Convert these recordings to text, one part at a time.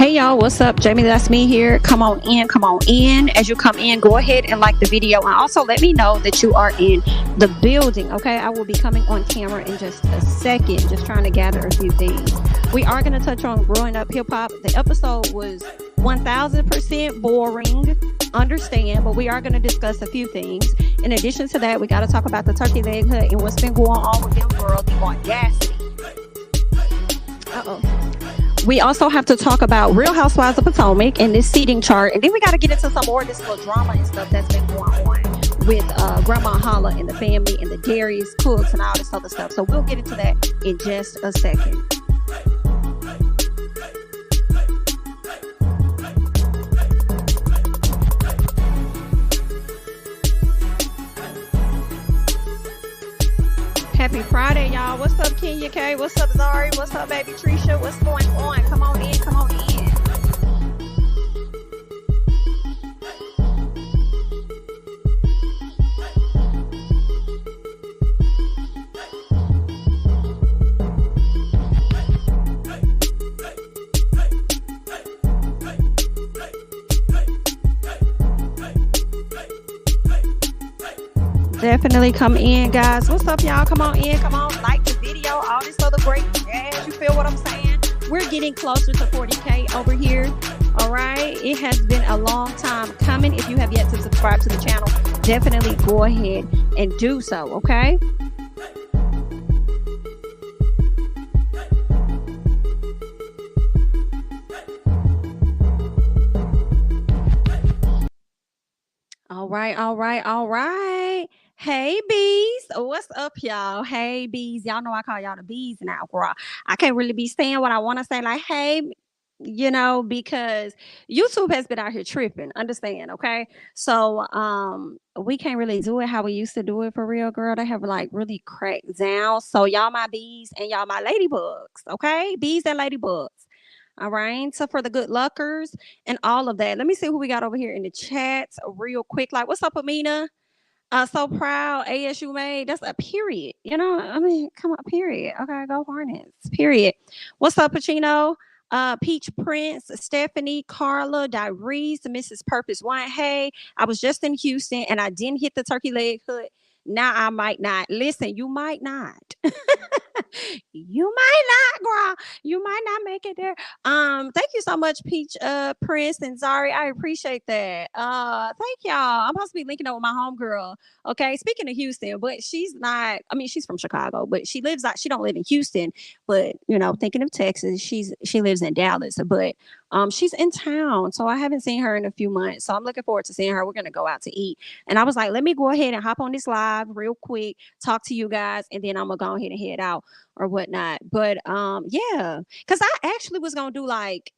Hey y'all, what's up? Jamie, that's me here. Come on in, come on in. As you come in, go ahead and like the video, and also let me know that you are in the building. Okay, I will be coming on camera in just a second, just trying to gather a few things. We are going to touch on growing up hip-hop. The episode was 1000% boring, understand, but we are going to discuss a few things. In addition to that, we got to talk about the turkey leg hut and what's been going on with them girls, the audacity. We also have to talk about Real Housewives of Potomac and this seating chart. And then we got to get into some more of this little drama and stuff that's been going on with Grandma Holla and the family and the Darius Cooks and all this other stuff. So we'll get into that in just a second. Happy Friday, y'all. What's up, Kenya K? What's up, Zari? What's up, baby Trisha? What's going on? Come on in, come on in. Definitely come in, guys. What's up, y'all? Come on in. Come on. Like the video. All this other great jazz. You feel what I'm saying? We're getting closer to 40K over here. All right. It has been a long time coming. If you have yet to subscribe to the channel, definitely go ahead and do so. Okay. All right. All right. All right. Hey, bees. What's up, y'all? Hey, bees. Y'all know I call y'all the bees now, girl. I can't really be saying what I want to say, like, hey, because YouTube has been out here tripping. Understand, okay? So we can't really do it how we used to do it for real, girl. They have like really cracked down. So y'all my bees and y'all my ladybugs, okay? Bees and ladybugs. All right. So for the good luckers and all of that, let me see who we got over here in the chats real quick. Like, what's up, Amina? So proud ASU made. That's a period. I mean, come on, period. Okay, go Hornets. Period. What's up, Pacino? Peach Prince, Stephanie, Carla, Darius, Mrs. Purpose One. Hey, I was just in Houston and I didn't hit the turkey leg hut. Now I might not. Listen, you might not. You might not, girl. You might not make it there. Thank you so much, Peach Prince and Zari. I appreciate that. Thank y'all. I'm supposed to be linking up with my homegirl. Okay. Speaking of Houston, but she's not, I mean, she's from Chicago, but she don't live in Houston, but thinking of Texas, she lives in Dallas, but she's in town. So I haven't seen her in a few months. So I'm looking forward to seeing her. We're gonna go out to eat. And I was like, let me go ahead and hop on this live real quick, talk to you guys, and then I'm gonna go ahead and head out or whatnot. But yeah, because I actually was gonna do like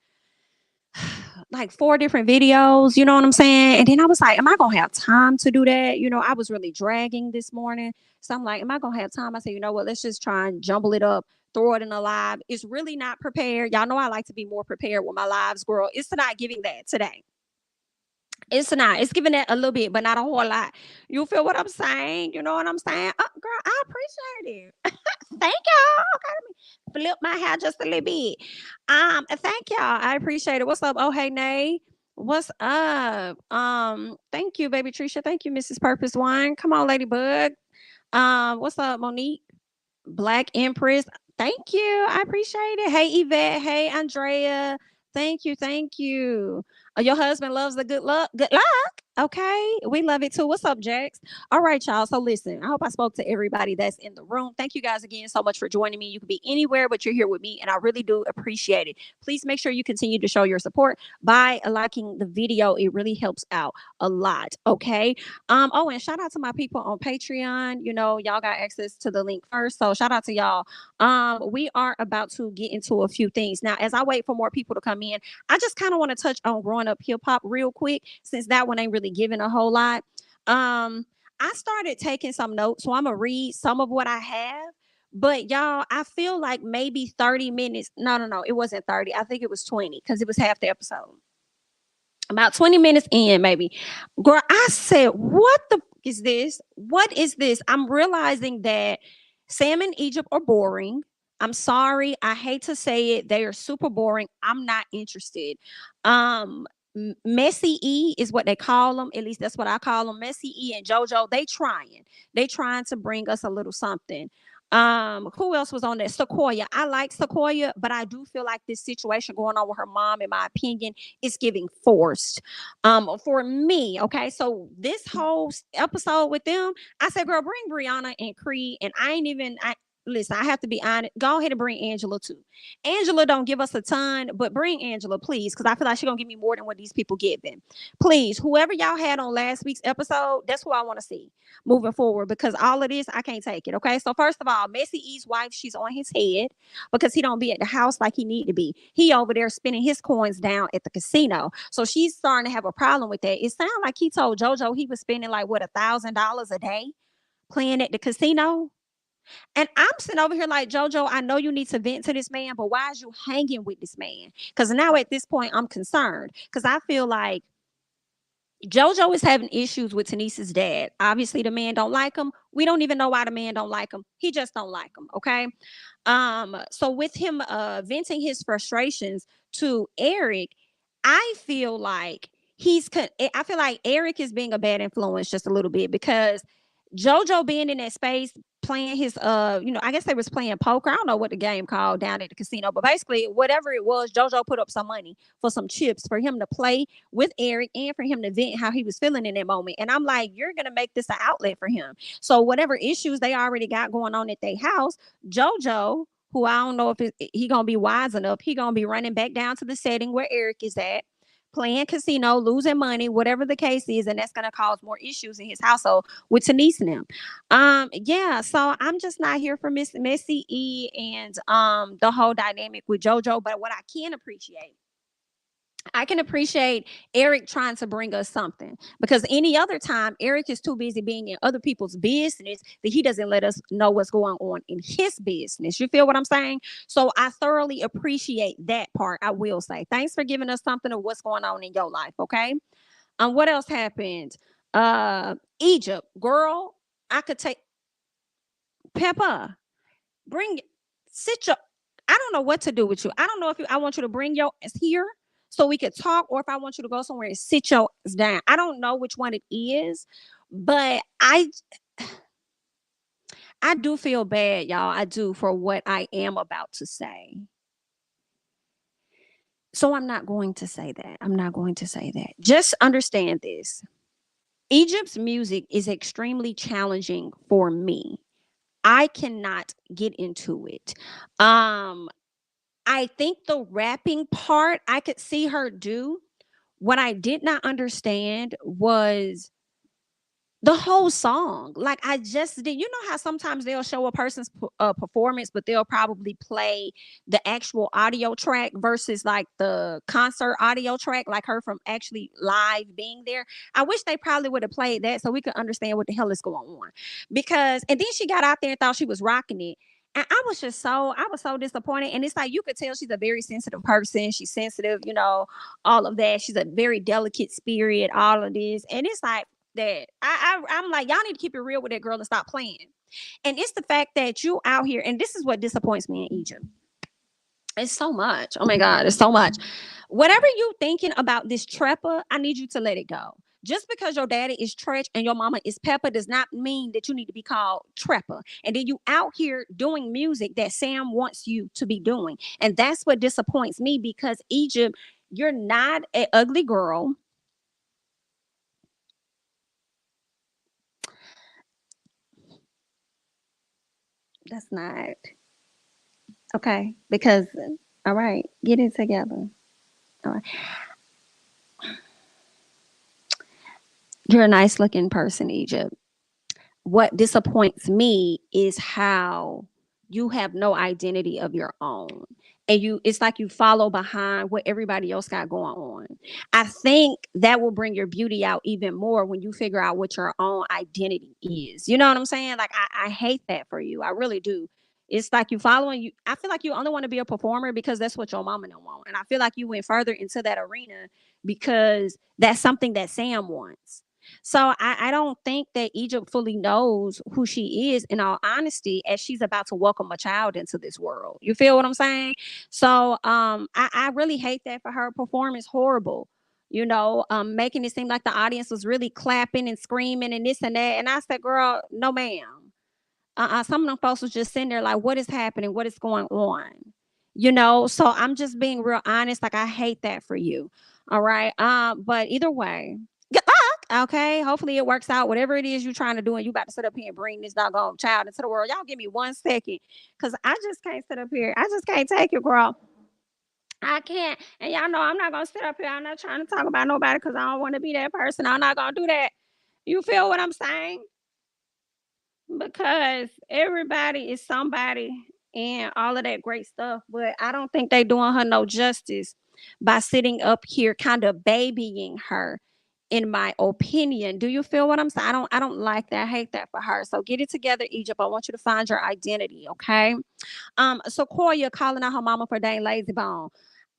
4 different videos, you know what I'm saying? And then I was like, am I gonna have time to do that? I was really dragging this morning. So I'm like, am I gonna have time? I said, you know what, let's just try and jumble it up, throw it in a live. It's really not prepared. Y'all know I like to be more prepared with my lives, girl. It's not giving that today. It's not. It's giving that a little bit, but not a whole lot. You feel what I'm saying? You know what I'm saying? Oh, girl, I appreciate it. Thank y'all. Okay, let me flip my hair just a little bit. Thank y'all. I appreciate it. What's up? Oh, hey, Nay. What's up? Thank you, baby Trisha. Thank you, Mrs. Purpose Wine. Come on, Ladybug. What's up, Monique? Black Empress. Thank you. I appreciate it. Hey, Yvette. Hey, Andrea. Thank you. Thank you. Your husband loves the good luck. Good luck. Okay. We love it too. What's up, Jax? All right, y'all. So listen, I hope I spoke to everybody that's in the room. Thank you guys again so much for joining me. You could be anywhere, but you're here with me, and I really do appreciate it. Please make sure you continue to show your support by liking the video. It really helps out a lot. Okay. Oh, and shout out to my people on Patreon. Y'all got access to the link first. So shout out to y'all. We are about to get into a few things. Now, as I wait for more people to come in, I just kind of want to touch on growing up hip hop real quick, since that one ain't really giving a whole lot. I started taking some notes, so I'm gonna read some of what I have. But y'all, I feel like maybe 30 minutes. No, it wasn't 30. I think it was 20 because it was half the episode. About 20 minutes in, maybe. Girl, I said, what the is this? What is this? I'm realizing that Sam and Egypt are boring. I'm sorry. I hate to say it. They are super boring. I'm not interested. Um, Messy E is what they call them. At least that's what I call them. Messy E and JoJo. They trying. They trying to bring us a little something. Who else was on there? Sequoia. I like Sequoia, but I do feel like this situation going on with her mom, in my opinion, is giving forced. For me, okay. So this whole episode with them, I said, girl, bring Brianna and Creed, and I ain't even. Listen, I have to be honest. Go ahead and bring Angela too. Angela don't give us a ton, but bring Angela, please, because I feel like she's gonna give me more than what these people giving. Please, whoever y'all had on last week's episode, that's who I want to see moving forward, because all of this, I can't take it. Okay. So first of all, Messy E's wife, she's on his head because he don't be at the house like he need to be. He over there spending his coins down at the casino. So she's starting to have a problem with that. It sounds like he told JoJo he was spending like what, $1,000 a day playing at the casino. And I'm sitting over here like, JoJo, I know you need to vent to this man, but why is you hanging with this man? Because now at this point, I'm concerned because I feel like JoJo is having issues with Tanice's dad. Obviously, the man don't like him. We don't even know why the man don't like him. He just don't like him. Okay. So with him venting his frustrations to Eric, I feel like I feel like Eric is being a bad influence just a little bit, because JoJo being in that space playing his I guess they was playing poker. I don't know what the game called down at the casino, but basically whatever it was, JoJo put up some money for some chips for him to play with Eric and for him to vent how he was feeling in that moment. And I'm like, you're gonna make this an outlet for him. So whatever issues they already got going on at their house, JoJo, who I don't know if he gonna be wise enough, he gonna be running back down to the setting where Eric is at, playing casino, losing money, whatever the case is, and that's gonna cause more issues in his household with Tanise and them. Yeah, so I'm just not here for Miss Missy E and the whole dynamic with JoJo. But what I can appreciate Eric trying to bring us something, because any other time Eric is too busy being in other people's business that he doesn't let us know what's going on in his business. You feel what I'm saying? So I thoroughly appreciate that part. I will say thanks for giving us something of what's going on in your life. Okay. What else happened? Egypt, girl. I could take Peppa. Bring sit your I don't know what to do with you. I don't know if I want you to bring your ass here so we could talk, or if I want you to go somewhere and sit your ass down. I don't know which one it is, but I do feel bad, y'all. I do, for what I am about to say. So I'm not going to say that. I'm not going to say that. Just understand this. Egypt's music is extremely challenging for me. I cannot get into it. I think the rapping part I could see her do. What I did not understand was the whole song. Like, I just did. You know how sometimes they'll show a person's performance, but they'll probably play the actual audio track versus like the concert audio track, like her from actually live being there. I wish they probably would have played that so we could understand what the hell is going on. Because, and then she got out there and thought she was rocking it. And I was so disappointed. And it's like, you could tell she's a very sensitive person. She's sensitive, all of that. She's a very delicate spirit, all of this. And it's like, that I'm like, y'all need to keep it real with that girl and stop playing. And it's the fact that you out here, and this is what disappoints me in Egypt. It's so much. Oh my God, it's so much. Whatever you thinking about this Treppa, I need you to let it go. Just because your daddy is Tretch and your mama is Peppa does not mean that you need to be called Treppa. And then you out here doing music that Sam wants you to be doing. And that's what disappoints me, because Egypt, you're not an ugly girl. That's not okay. Because, all right, get it together. All right. You're a nice looking person, Egypt. What disappoints me is how you have no identity of your own. And it's like you follow behind what everybody else got going on. I think that will bring your beauty out even more when you figure out what your own identity is. You know what I'm saying? Like, I hate that for you. I really do. It's like you following you. I feel like you only want to be a performer because that's what your mama don't want. And I feel like you went further into that arena because that's something that Sam wants. So I don't think that Egypt fully knows who she is, in all honesty, as she's about to welcome a child into this world. You feel what I'm saying? So I really hate that for her. Performance horrible. Making it seem like the audience was really clapping and screaming and this and that. And I said, girl, no, ma'am. Some of them folks was just sitting there like, what is happening? What is going on? So I'm just being real honest. Like, I hate that for you. All right. But either way, good luck. Okay. Hopefully it works out. Whatever it is you're trying to do, and you about to sit up here and bring this doggone child into the world. Y'all give me 1 second. Cause I just can't sit up here. I just can't take it, girl. I can't. And y'all know I'm not gonna sit up here. I'm not trying to talk about nobody because I don't want to be that person. I'm not gonna do that. You feel what I'm saying? Because everybody is somebody and all of that great stuff, but I don't think they doing her no justice by sitting up here kind of babying her, in my opinion. Do you feel what I'm saying? I don't like that. I hate that for her. So get it together, Egypt. I want you to find your identity, okay? Sequoia calling out her mama for dang lazy bone.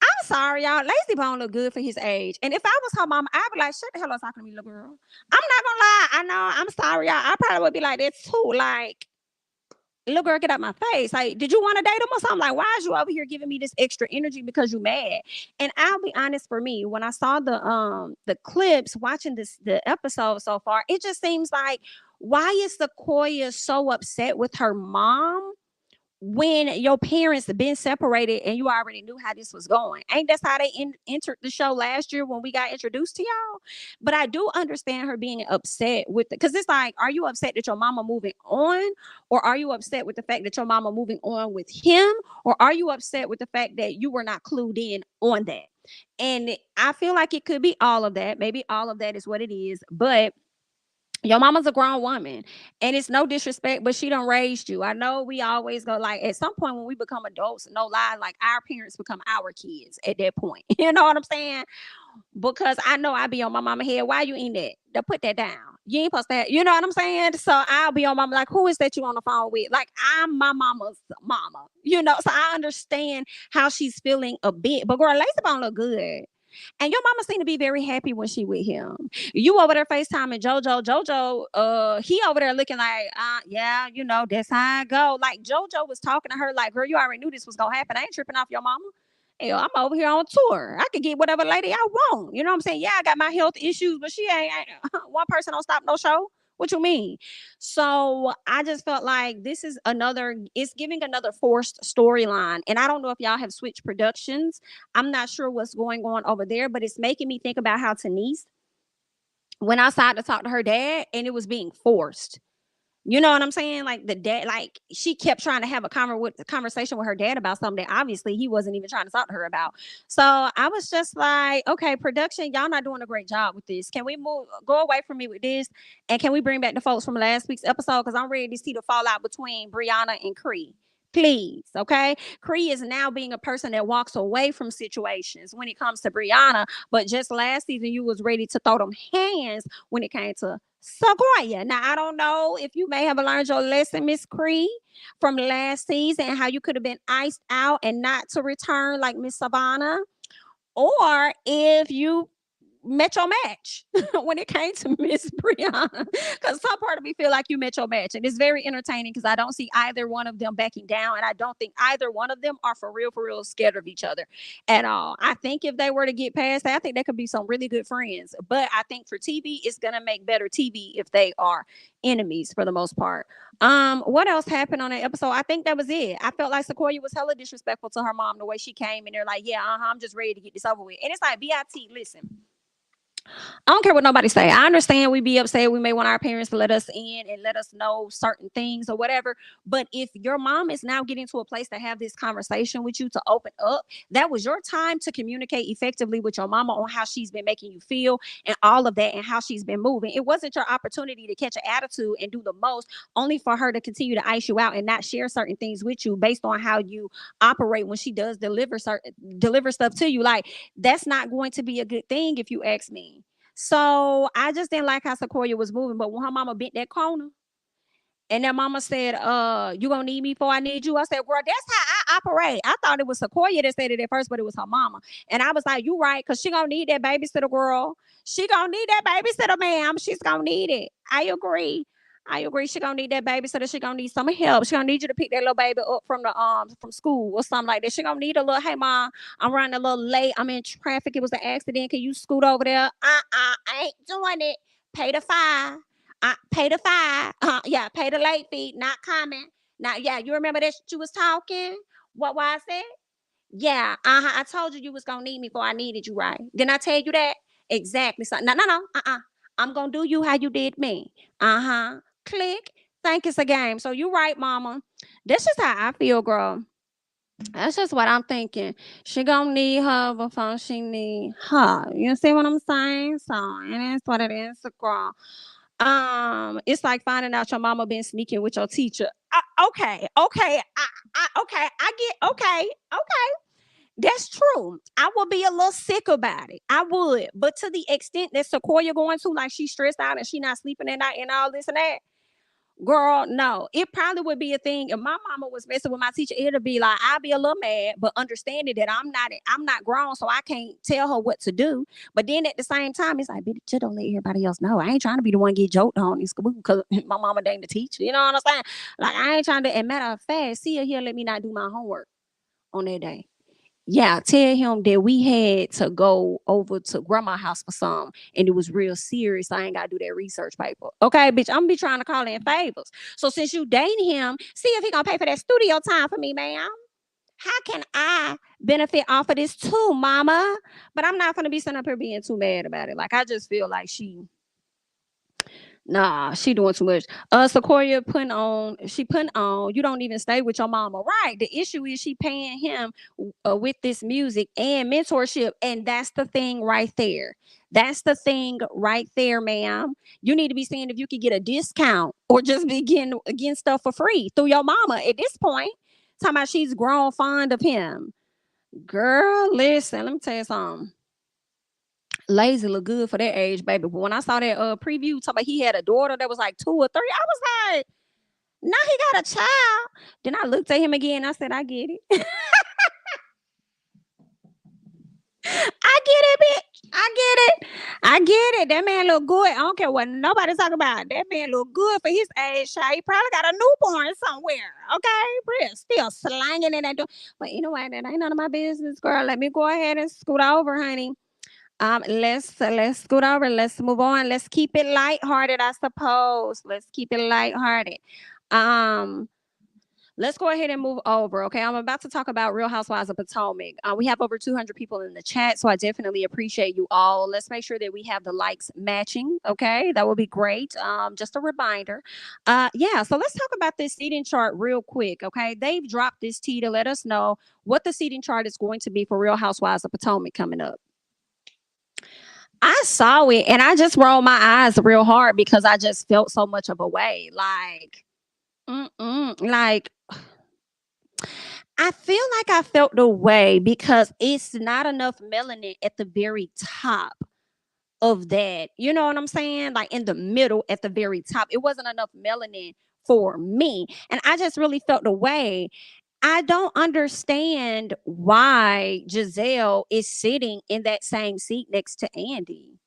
I'm sorry, y'all. Lazy Bone look good for his age. And if I was her mama, I'd be like, shut the hell up talking to me, little girl. I'm not gonna lie. I know. I'm sorry, y'all. I probably would be like that too. Like, little girl, get out my face. Like, did you want to date him or something? Like, why is you over here giving me this extra energy because you mad? And I'll be honest, for me, when I saw the clips, watching the episode so far, it just seems like, why is Sequoia so upset with her mom when your parents have been separated and you already knew how this was going? Ain't that's how they entered the show last year when we got introduced to y'all? But I do understand her being upset with it, because it's like, are you upset that your mama moving on, or are you upset with the fact that your mama moving on with him, or are you upset with the fact that you were not clued in on that? And I feel like it could be all of that. Maybe all of that is what it is, but your mama's a grown woman, and it's no disrespect, but she done raised you. I know we always go like, at some point when we become adults, no lie, like our parents become our kids at that point. You know what I'm saying? Because I know I be on my mama head. Why you eating that? Put that down. You ain't supposed to have, you know what I'm saying? So I'll be on mama like, who is that you on the phone with? Like, I'm my mama's mama, so I understand how she's feeling a bit. But girl, Lazy Bone look good. And your mama seemed to be very happy when she with him. You over there FaceTiming Jojo, he over there looking like, yeah, that's how I go. Like, Jojo was talking to her like, girl, you already knew this was gonna happen. I ain't tripping off your mama. Hell, I'm over here on tour. I could get whatever lady I want. You know what I'm saying? Yeah, I got my health issues, but she ain't one person don't stop no show. What you mean? So I just felt like it's giving another forced storyline. And I don't know if y'all have switched productions. I'm not sure what's going on over there, but it's making me think about how Denise went outside to talk to her dad and it was being forced. You know what I'm saying? Like, the dad, like, she kept trying to have a conversation with her dad about something that obviously he wasn't even trying to talk to her about. So I was just like, okay, production, y'all not doing a great job with this. Can we go away from me with this? And can we bring back the folks from last week's episode? Because I'm ready to see the fallout between Brianna and Cree. Please, okay? Cree is now being a person that walks away from situations when it comes to Brianna. But just last season, you was ready to throw them hands when it came to Sequoia. Now, I don't know if you may have learned your lesson, Miss Cree, from last season, and how you could have been iced out and not to return like Miss Savannah, or if you met your match when it came to Miss Brianna. Because some part of me feel like you met your match. And it's very entertaining because I don't see either one of them backing down. And I don't think either one of them are for real scared of each other at all. I think if they were to get past that, I think they could be some really good friends. But I think for TV, it's going to make better TV if they are enemies for the most part. What else happened on that episode? I think that was it. I felt like Sequoia was hella disrespectful to her mom the way she came in there like, yeah, I'm just ready to get this over with. And it's like, BIT, listen, I don't care what nobody say. I understand we be upset. We may want our parents to let us in and let us know certain things or whatever. But if your mom is now getting to a place to have this conversation with you, to open up, that was your time to communicate effectively with your mama on how she's been making you feel and all of that and how she's been moving. It wasn't your opportunity to catch an attitude and do the most, only for her to continue to ice you out and not share certain things with you based on how you operate when she does deliver stuff to you. Like, that's not going to be a good thing if you ask me. So I just didn't like how Sequoia was moving. But when her mama bent that corner And then mama said, you gonna need me before I need you. I said, girl, that's how I operate. I thought it was Sequoia that said it at first, but it was her mama. And I was like, you right, because she gonna need that babysitter, girl. She gonna need that babysitter, ma'am. She's gonna need it. I agree. I agree. She gonna need that babysitter. She gonna need some help. She gonna need you to pick that little baby up from the from school or something like that. She gonna need a little, hey mom, I'm running a little late. I'm in traffic. It was an accident. Can you scoot over there? I ain't doing it. Pay the fine. I pay the fine. Yeah, pay the late fee. Not coming. Now, yeah, you remember that you was talking? What I said? Yeah, I told you you was gonna need me before I needed you, right? Didn't I tell you that? Exactly. So, no, no, no. I'm gonna do you how you did me. Uh-huh. Click. Think it's a game. So you right, mama. This is how I feel, girl. That's just what I'm thinking. She gonna need her before she need her. You see what I'm saying? So it is what it is, girl. It's like finding out your mama been sneaking with your teacher. Okay, I get okay. That's true. I would be a little sick about it. I would, but to the extent that Sequoia going to, like, she's stressed out and she not sleeping at night and all this and that. Girl, no, it probably would be a thing if my mama was messing with my teacher. It'll be like I'll be a little mad, but understanding that I'm not grown, so I can't tell her what to do. But then at the same time, it's like, bitch, you don't let everybody else know. I ain't trying to be the one get joked on in school because my mama ain't the teacher. You know what I'm saying? Like I ain't trying to. And matter of fact, see her here, let me not do my homework on that day. Yeah, tell him that we had to go over to grandma's house for some, and it was real serious. I ain't gotta do that research paper. Okay, bitch, I'm gonna be trying to call in favors. So since you dating him, see if he gonna pay for that studio time for me, ma'am. How can I benefit off of this too, mama? But I'm not gonna be sitting up here being too mad about it. Like I just feel like nah, she doing too much. Sequoia putting on, you don't even stay with your mama. Right. The issue is she paying him with this music and mentorship. And that's the thing right there. That's the thing right there, ma'am. You need to be seeing if you could get a discount or just be getting stuff for free through your mama at this point. Talking about she's grown fond of him. Girl, listen, let me tell you something. Lazy look good for that age, baby. But when I saw that preview talking about he had a daughter that was like 2 or 3, I was like, now he got a child. Then I looked at him again. I said, I get it. I get it, bitch. I get it. I get it. That man look good. I don't care what nobody talk about. That man look good for his age. Child. He probably got a newborn somewhere. Okay, Bria still slanging in that door. But you know what? That ain't none of my business, girl. Let me go ahead and scoot over, honey. Let's scoot over. Let's move on. Let's keep it lighthearted, I suppose. Let's keep it lighthearted. Um, let's go ahead and move over. Okay, I'm about to talk about Real Housewives of Potomac. We have over 200 people in the chat, so I definitely appreciate you all. Let's make sure that we have the likes matching. Okay, that would be great. Just a reminder. Yeah. So let's talk about this seating chart real quick. Okay, they've dropped this tea to let us know what the seating chart is going to be for Real Housewives of Potomac coming up. I saw it and I just rolled my eyes real hard because I just felt so much of a way. Like I feel like I felt the way because it's not enough melanin at the very top of that. You know what I'm saying? Like in the middle at the very top. It wasn't enough melanin for me. And I just really felt the way. I don't understand why Giselle is sitting in that same seat next to Andy.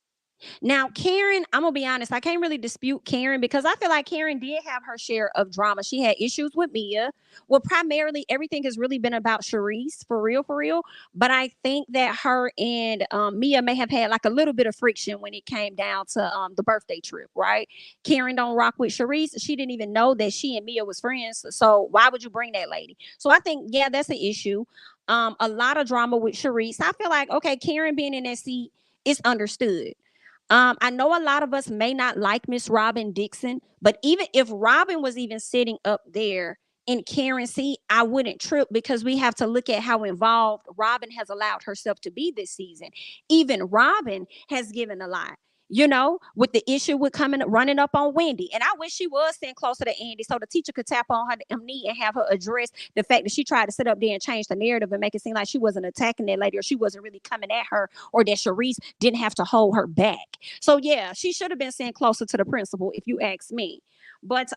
Now, Karen, I'm gonna be honest, I can't really dispute Karen because I feel like Karen did have her share of drama. She had issues with Mia. Well, primarily everything has really been about Charisse, for real, for real. But I think that her and Mia may have had like a little bit of friction when it came down to the birthday trip, right? Karen don't rock with Charisse. She didn't even know that she and Mia was friends. So why would you bring that lady? So I think, yeah, that's an issue. A lot of drama with Charisse. I feel like, okay, Karen being in that seat is understood. I know a lot of us may not like Miss Robin Dixon, but even if Robin was even sitting up there in Karen's seat, I wouldn't trip because we have to look at how involved Robin has allowed herself to be this season. Even Robin has given a lot. With the issue with coming running up on Wendy. And I wish she was sitting closer to Andy so the teacher could tap on her knee and have her address the fact that she tried to sit up there and change the narrative and make it seem like she wasn't attacking that lady or she wasn't really coming at her or that Charisse didn't have to hold her back. So yeah, she should have been sitting closer to the principal if you ask me. But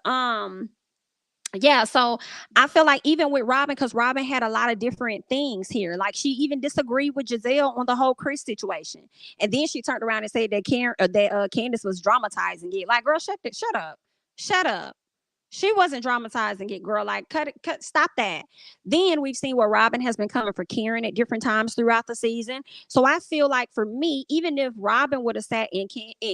Yeah, so I feel like even with Robin, because Robin had a lot of different things here. Like she even disagreed with Giselle on the whole Chris situation, and then she turned around and said that Candace was dramatizing it. Like, girl, shut up, shut up. She wasn't dramatizing it, girl. Like, stop that. Then we've seen where Robin has been coming for Karen at different times throughout the season. So I feel like for me, even if Robin would have sat in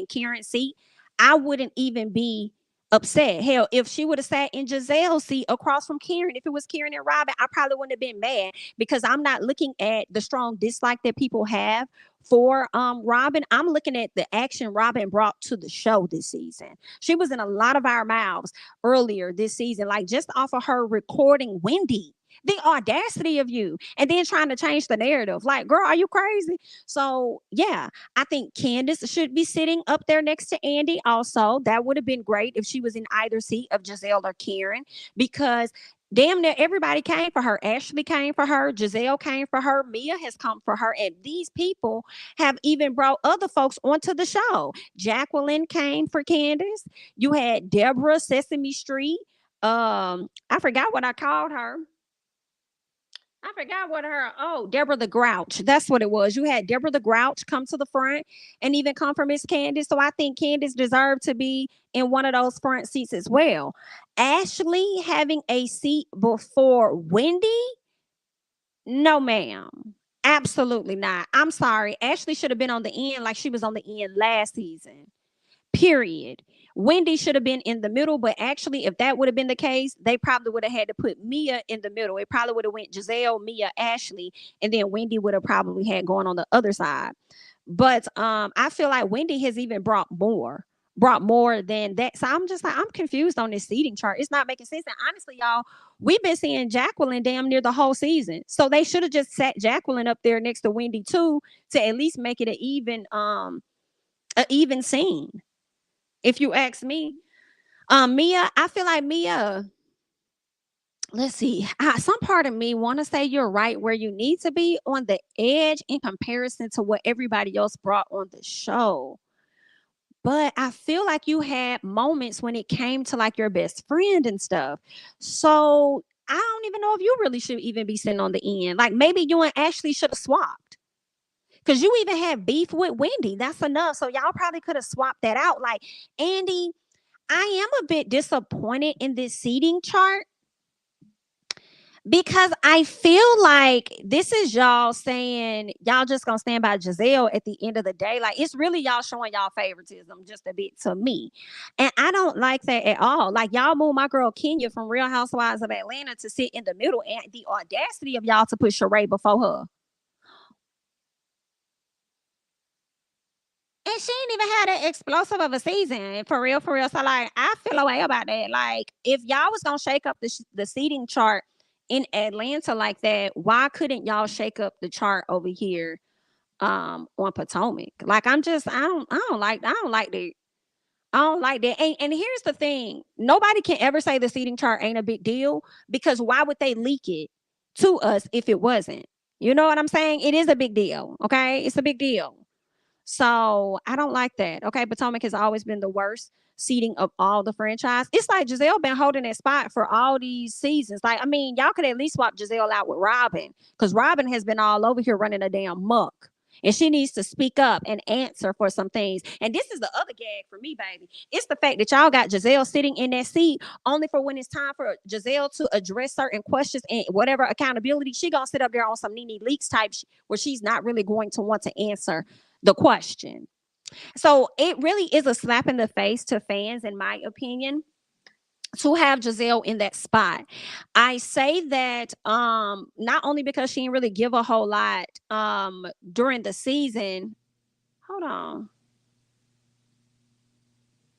Karen's seat, I wouldn't even be upset. Hell, if she would have sat in Giselle's seat across from Karen, if it was Karen and Robin, I probably wouldn't have been mad because I'm not looking at the strong dislike that people have for Robin. I'm looking at the action Robin brought to the show this season. She was in a lot of our mouths earlier this season, like just off of her recording Wendy. The audacity of you, and then trying to change the narrative. Like, girl, are you crazy? So, yeah, I think Candace should be sitting up there next to Andy. Also, that would have been great if she was in either seat of Giselle or Karen, because damn near everybody came for her. Ashley came for her. Giselle came for her. Mia has come for her. And these people have even brought other folks onto the show. Jacqueline came for Candace. You had Deborah Sesame Street. I forgot what I called her. I forgot what her, oh, Deborah the Grouch. That's what it was. You had Deborah the Grouch come to the front and even come for Miss Candace. So I think Candace deserved to be in one of those front seats as well. Ashley having a seat before Wendy? No, ma'am. Absolutely not. I'm sorry. Ashley should have been on the end like she was on the end last season. Period. Wendy should have been in the middle, but actually, if that would have been the case, they probably would have had to put Mia in the middle. It probably would have went Giselle, Mia, Ashley, and then Wendy would have probably had going on the other side. But I feel like Wendy has even brought more than that. So I'm just like, I'm confused on this seating chart. It's not making sense. And honestly, y'all, we've been seeing Jacqueline damn near the whole season. So they should have just sat Jacqueline up there next to Wendy too, to at least make it an even scene. If you ask me, Mia, I feel like Mia. Let's see. Some part of me want to say you're right where you need to be on the edge in comparison to what everybody else brought on the show. But I feel like you had moments when it came to like your best friend and stuff. So I don't even know if you really should even be sitting on the end. Like maybe you and Ashley should have swapped. Cause you even had beef with Wendy. That's enough. So y'all probably could have swapped that out. Like Andy, I am a bit disappointed in this seating chart because I feel like this is y'all saying y'all just gonna stand by Giselle at the end of the day. Like it's really y'all showing y'all favoritism just a bit to me. And I don't like that at all. Like y'all moved my girl Kenya from Real Housewives of Atlanta to sit in the middle, and the audacity of y'all to put Sheree before her. And she ain't even had an explosive of a season for real, for real. So like, I feel a way about that. Like, if y'all was gonna shake up the seating chart in Atlanta like that, why couldn't y'all shake up the chart over here on Potomac? Like, I don't like that. I don't like that. And here's the thing: nobody can ever say the seating chart ain't a big deal because why would they leak it to us if it wasn't? You know what I'm saying? It is a big deal. Okay, it's a big deal. So I don't like that. Okay. Potomac has always been the worst seating of all the franchise. It's like Giselle been holding that spot for all these seasons. Like, I mean, y'all could at least swap Giselle out with Robin because Robin has been all over here running a damn muck. And she needs to speak up and answer for some things. And this is the other gag for me, baby. It's the fact that y'all got Giselle sitting in that seat only for when it's time for Giselle to address certain questions and whatever accountability. She gonna sit up there on some Nene Leaks type where she's not really going to want to answer the question. So it really is a slap in the face to fans, in my opinion, to have Giselle in that spot. I say that not only because she didn't really give a whole lot during the season. Hold on.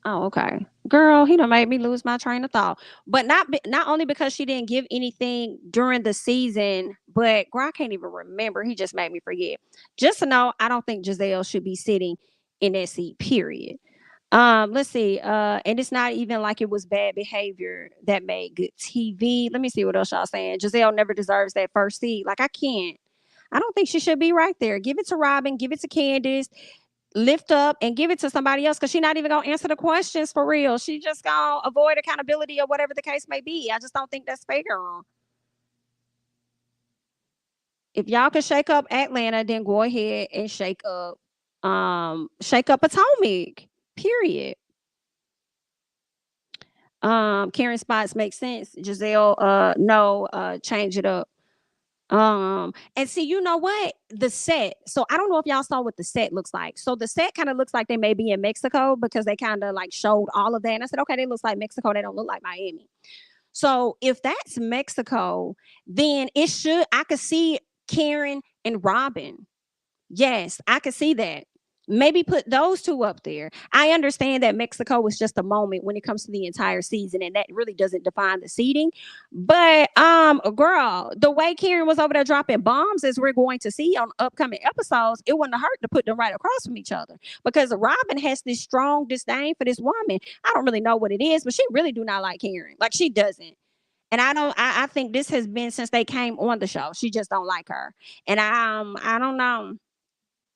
Oh, okay. Girl, he done made me lose my train of thought. But not only because she didn't give anything during the season, but girl, I can't even remember. He just made me forget. Just to know, I don't think Giselle should be sitting in that seat, period. Let's see. And it's not even like it was bad behavior that made good TV. Let me see what else y'all saying. Giselle never deserves that first seat. Like I can't. I don't think she should be right there. Give it to Robin, give it to Candace. lift up and give it to somebody else because she's not even gonna answer the questions for real. She just gonna avoid accountability or whatever the case may be. I just don't think that's fair. If y'all can shake up Atlanta, then go ahead and shake up Potomac. Period. Karen spots make sense. Giselle, no, change it up. And see, you know what? The set. So I don't know if y'all saw what the set looks like. So the set kind of looks like they may be in Mexico because they kind of like showed all of that. And I said, okay, they look like Mexico. They don't look like Miami. So if that's Mexico, then I could see Karen and Robin. Yes, I could see that. Maybe put those two up there. I understand that Mexico was just a moment when it comes to the entire season, and that really doesn't define the seeding. But girl, the way Karen was over there dropping bombs, as we're going to see on upcoming episodes, it wouldn't hurt to put them right across from each other because Robin has this strong disdain for this woman. I don't really know what it is, but she really do not like Karen. Like she doesn't. And I think this has been since they came on the show. She just don't like her. And I don't know.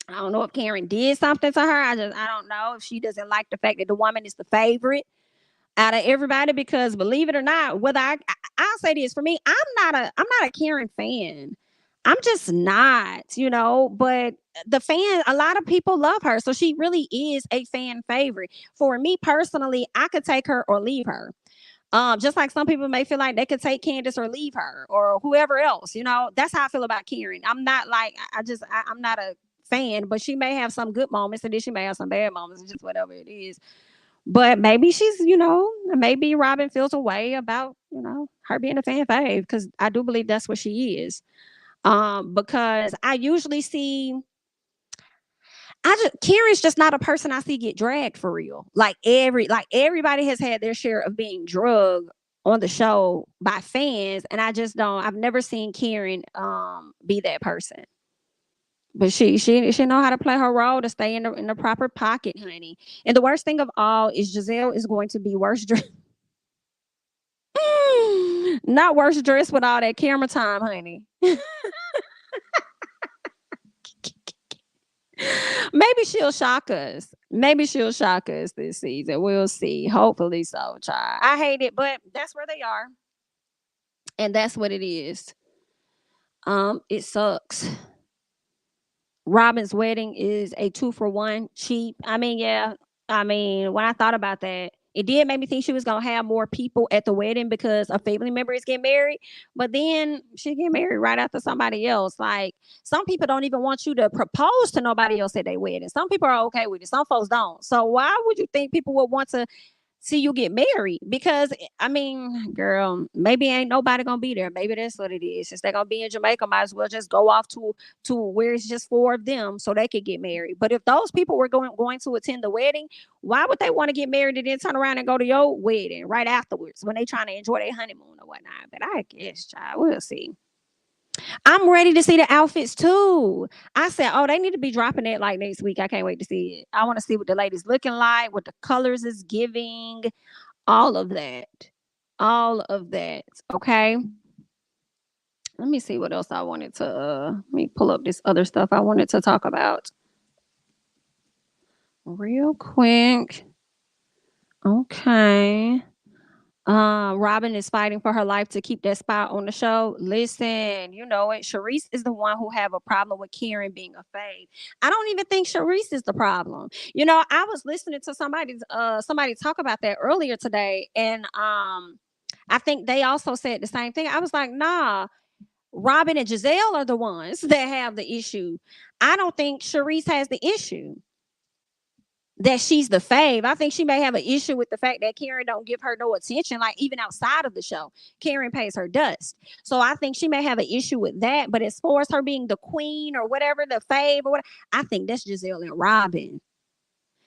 I don't know if Karen did something to her. I don't know if she doesn't like the fact that the woman is the favorite out of everybody. Because believe it or not, I'll say this for me, I'm not a Karen fan. I'm just not, But a lot of people love her, so she really is a fan favorite. For me personally, I could take her or leave her. Just like some people may feel like they could take Candace or leave her or whoever else, that's how I feel about Karen. I'm not like, I'm not a fan, but she may have some good moments and then she may have some bad moments, just whatever it is. But maybe maybe Robin feels a way about, her being a fan fave because I do believe that's what she is. Because I usually see Karen's just not a person I see get dragged for real. Like everybody has had their share of being drugged on the show by fans, and I've never seen Karen be that person. But she know how to play her role to stay in the proper pocket, honey. And the worst thing of all is Giselle is going to be worse dressed. Not worse dressed with all that camera time, honey. Maybe she'll shock us. Maybe she'll shock us this season. We'll see. Hopefully so, child. I hate it, but that's where they are. And that's what it is. It sucks. Robin's wedding is a 2-for-1 cheap. I mean, yeah. I mean, when I thought about that, it did make me think she was gonna have more people at the wedding because a family member is getting married. But then she get married right after somebody else. Like some people don't even want you to propose to nobody else at their wedding. Some people are okay with it. Some folks don't. So why would you think people would want to see you get married? Because I mean, girl, maybe ain't nobody gonna be there. Maybe that's what it is. Since they're gonna be in Jamaica, might as well just go off to where it's just 4 of them so they could get married. But if those people were going to attend the wedding, why would they want to get married and then turn around and go to your wedding right afterwards when they trying to enjoy their honeymoon or whatnot? But I guess, child, we'll see. I'm ready to see the outfits too. I said, oh, they need to be dropping it like next week. I can't wait to see it. I want to see what the ladies looking like, what the colors is giving, all of that. All of that. Okay. Let me see what else I wanted to let me pull up this other stuff I wanted to talk about. Real quick. Okay. Robin is fighting for her life to keep that spot on the show. Listen, you know it. Sharice is the one who have a problem with Karen being a fave. I don't even think Sharice is the problem. I was listening to somebody talk about that earlier today, and I think they also said the same thing. I was like, nah, Robin and Giselle are the ones that have the issue. I don't think Sharice has the issue that she's the fave. I think she may have an issue with the fact that Karen don't give her no attention, like even outside of the show. Karen pays her dust. So I think she may have an issue with that. But as far as her being the queen or whatever, the fave or whatever, I think that's Giselle and Robin.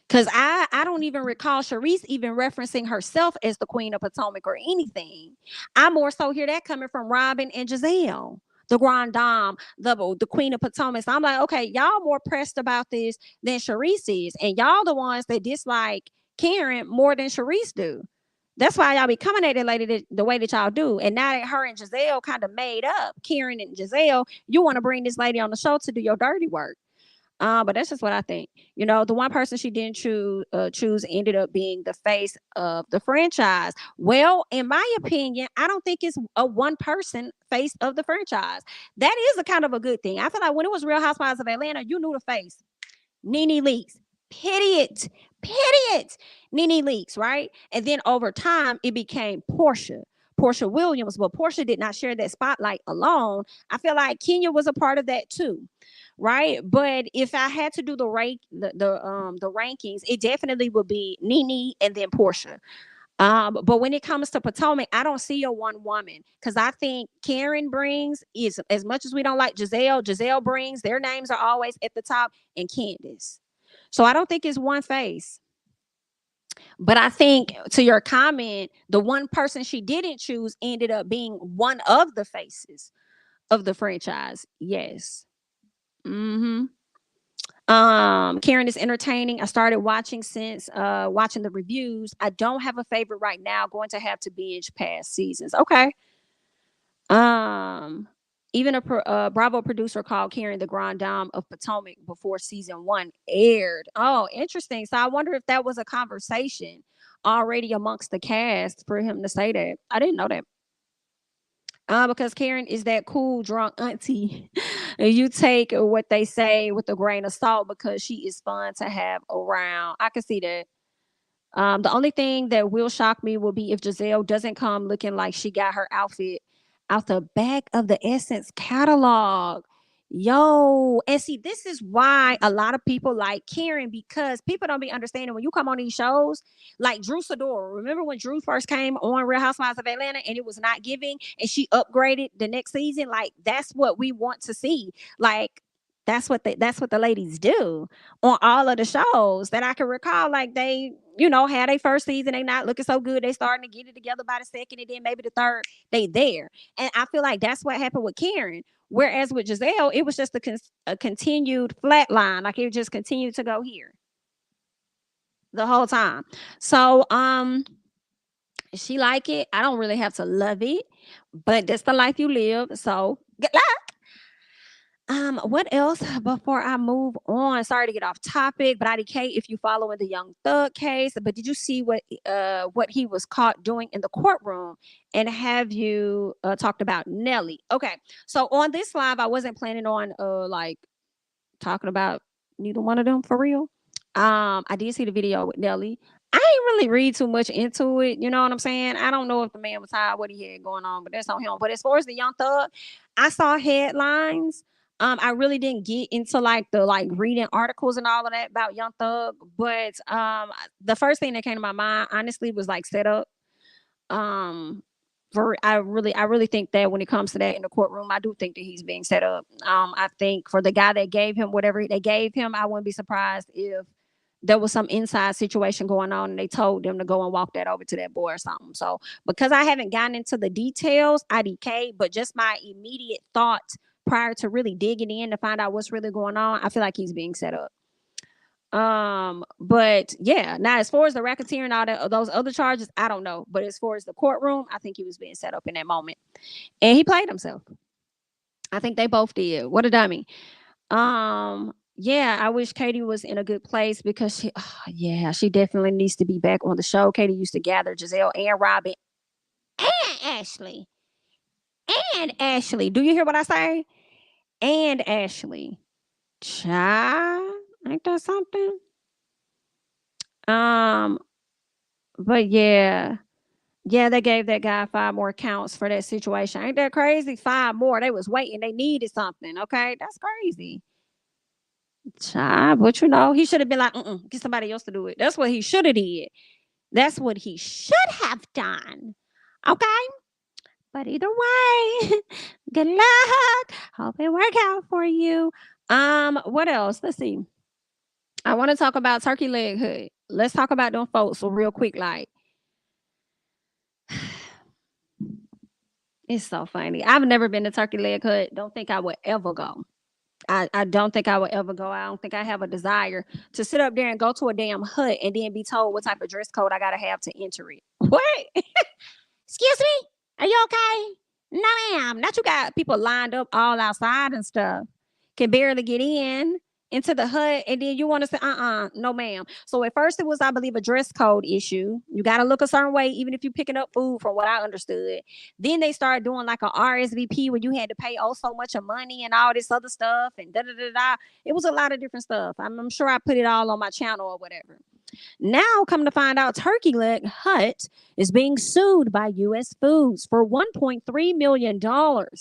Because I don't even recall Sharice even referencing herself as the queen of Potomac or anything. I more so hear that coming from Robin and Giselle, the Grand Dame, the Queen of Potomac. So I'm like, okay, y'all more pressed about this than Sharice is. And y'all the ones that dislike Karen more than Sharice do. That's why y'all be coming at it lady the way that y'all do. And now that her and Giselle kind of made up, Karen and Giselle, you want to bring this lady on the show to do your dirty work. But that's just what I think. You know, the one person she didn't choose ended up being the face of the franchise. Well, in my opinion, I don't think it's a one person face of the franchise. That is a kind of a good thing. I feel like when it was Real Housewives of Atlanta, you knew the face. Nene Leakes. Period. Period. Nene Leakes, right? And then over time, it became Portia. Portia Williams, but Portia did not share that spotlight alone. I feel like Kenya was a part of that too, right? But if I had to do the rankings, it definitely would be Nene and then Portia. But when it comes to Potomac, I don't see a one woman because I think Karen brings is as much as we don't like Giselle brings their names are always at the top, and Candace. So I don't think it's one face. But I think to your comment, the one person she didn't choose ended up being one of the faces of the franchise. Yes. Mm-hmm. Karen is entertaining. I started watching since watching the reviews. I don't have a favorite right now. Going to have to binge past seasons. Okay. Um, even a Bravo producer called Karen the Grand Dame of Potomac before season one aired. Oh, interesting. So I wonder if that was a conversation already amongst the cast for him to say that. I didn't know that. Because Karen is that cool drunk auntie. You take what they say with a grain of salt because she is fun to have around. I can see that. The only thing that will shock me will be if Giselle doesn't come looking like she got her outfit out the back of the Essence catalog. Yo, and see, this is why a lot of people like Karen because people don't be understanding when you come on these shows, like Drew Sidora. Remember when Drew first came on Real Housewives of Atlanta and it was not giving, and she upgraded the next season? Like that's what we want to see. Like that's what the ladies do on all of the shows that I can recall. Like they, had a first season, they not looking so good. They starting to get it together by the second, and then maybe the third, they there. And I feel like that's what happened with Karen. Whereas with Giselle, it was just a continued flat line. Like it just continued to go here the whole time. So she like it. I don't really have to love it, but that's the life you live. So good luck. What else before I move on? Sorry to get off topic, but IDK, if you following the Young Thug case, but did you see what he was caught doing in the courtroom? And have you talked about Nelly? Okay, so on this live, I wasn't planning on like talking about neither one of them for real. I did see the video with Nelly. I ain't really read too much into it. You know what I'm saying? I don't know if the man was high, what he had going on, but that's on him. But as far as the Young Thug, I saw headlines. I really didn't get into like the like reading articles and all of that about Young Thug, but the first thing that came to my mind honestly was like set up. Um, I really think that when it comes to that in the courtroom, I do think that he's being set up. I think for the guy that gave him whatever they gave him, I wouldn't be surprised if there was some inside situation going on and they told them to go and walk that over to that boy or something. So because I haven't gotten into the details, IDK, but just my immediate thoughts prior to really digging in to find out what's really going on, I feel like he's being set up. But yeah, now as far as the racketeering and all that those other charges, I don't know. But as far as the courtroom, I think he was being set up in that moment. And he played himself. I think they both did. What a dummy. Yeah, I wish Katie was in a good place because yeah, she definitely needs to be back on the show. Katie used to gather Giselle and Robin and Ashley. And Ashley. Do you hear what I say? And Ashley. Child. Ain't that something? Um, but yeah. Yeah, they gave that guy 5 more counts for that situation. Ain't that crazy? 5 more. They was waiting. They needed something. Okay, that's crazy. Child, but he should have been like, get somebody else to do it. That's what he should have did. That's what he should have done. Okay. But either way, good luck. Hope it work out for you. What else? Let's see. I want to talk about Turkey Leg Hood. Let's talk about them folks real quick. Like, it's so funny. I've never been to Turkey Leg Hood. Don't think I would ever go. I don't think I would ever go. I don't think I have a desire to sit up there and go to a damn hut and then be told what type of dress code I gotta have to enter it. What? Excuse me? Are you okay? No, ma'am. Not you got people lined up all outside and stuff. Can barely get in. into the hut, and then you want to say, no, ma'am. So at first it was, I believe, a dress code issue. You got to look a certain way, even if you're picking up food, from what I understood. Then they started doing like a RSVP where you had to pay so much of money and all this other stuff and da da da da. It was a lot of different stuff. I'm sure I put it all on my channel or whatever. Now, come to find out, Turkey Leg Hut is being sued by U.S. Foods for $1.3 million.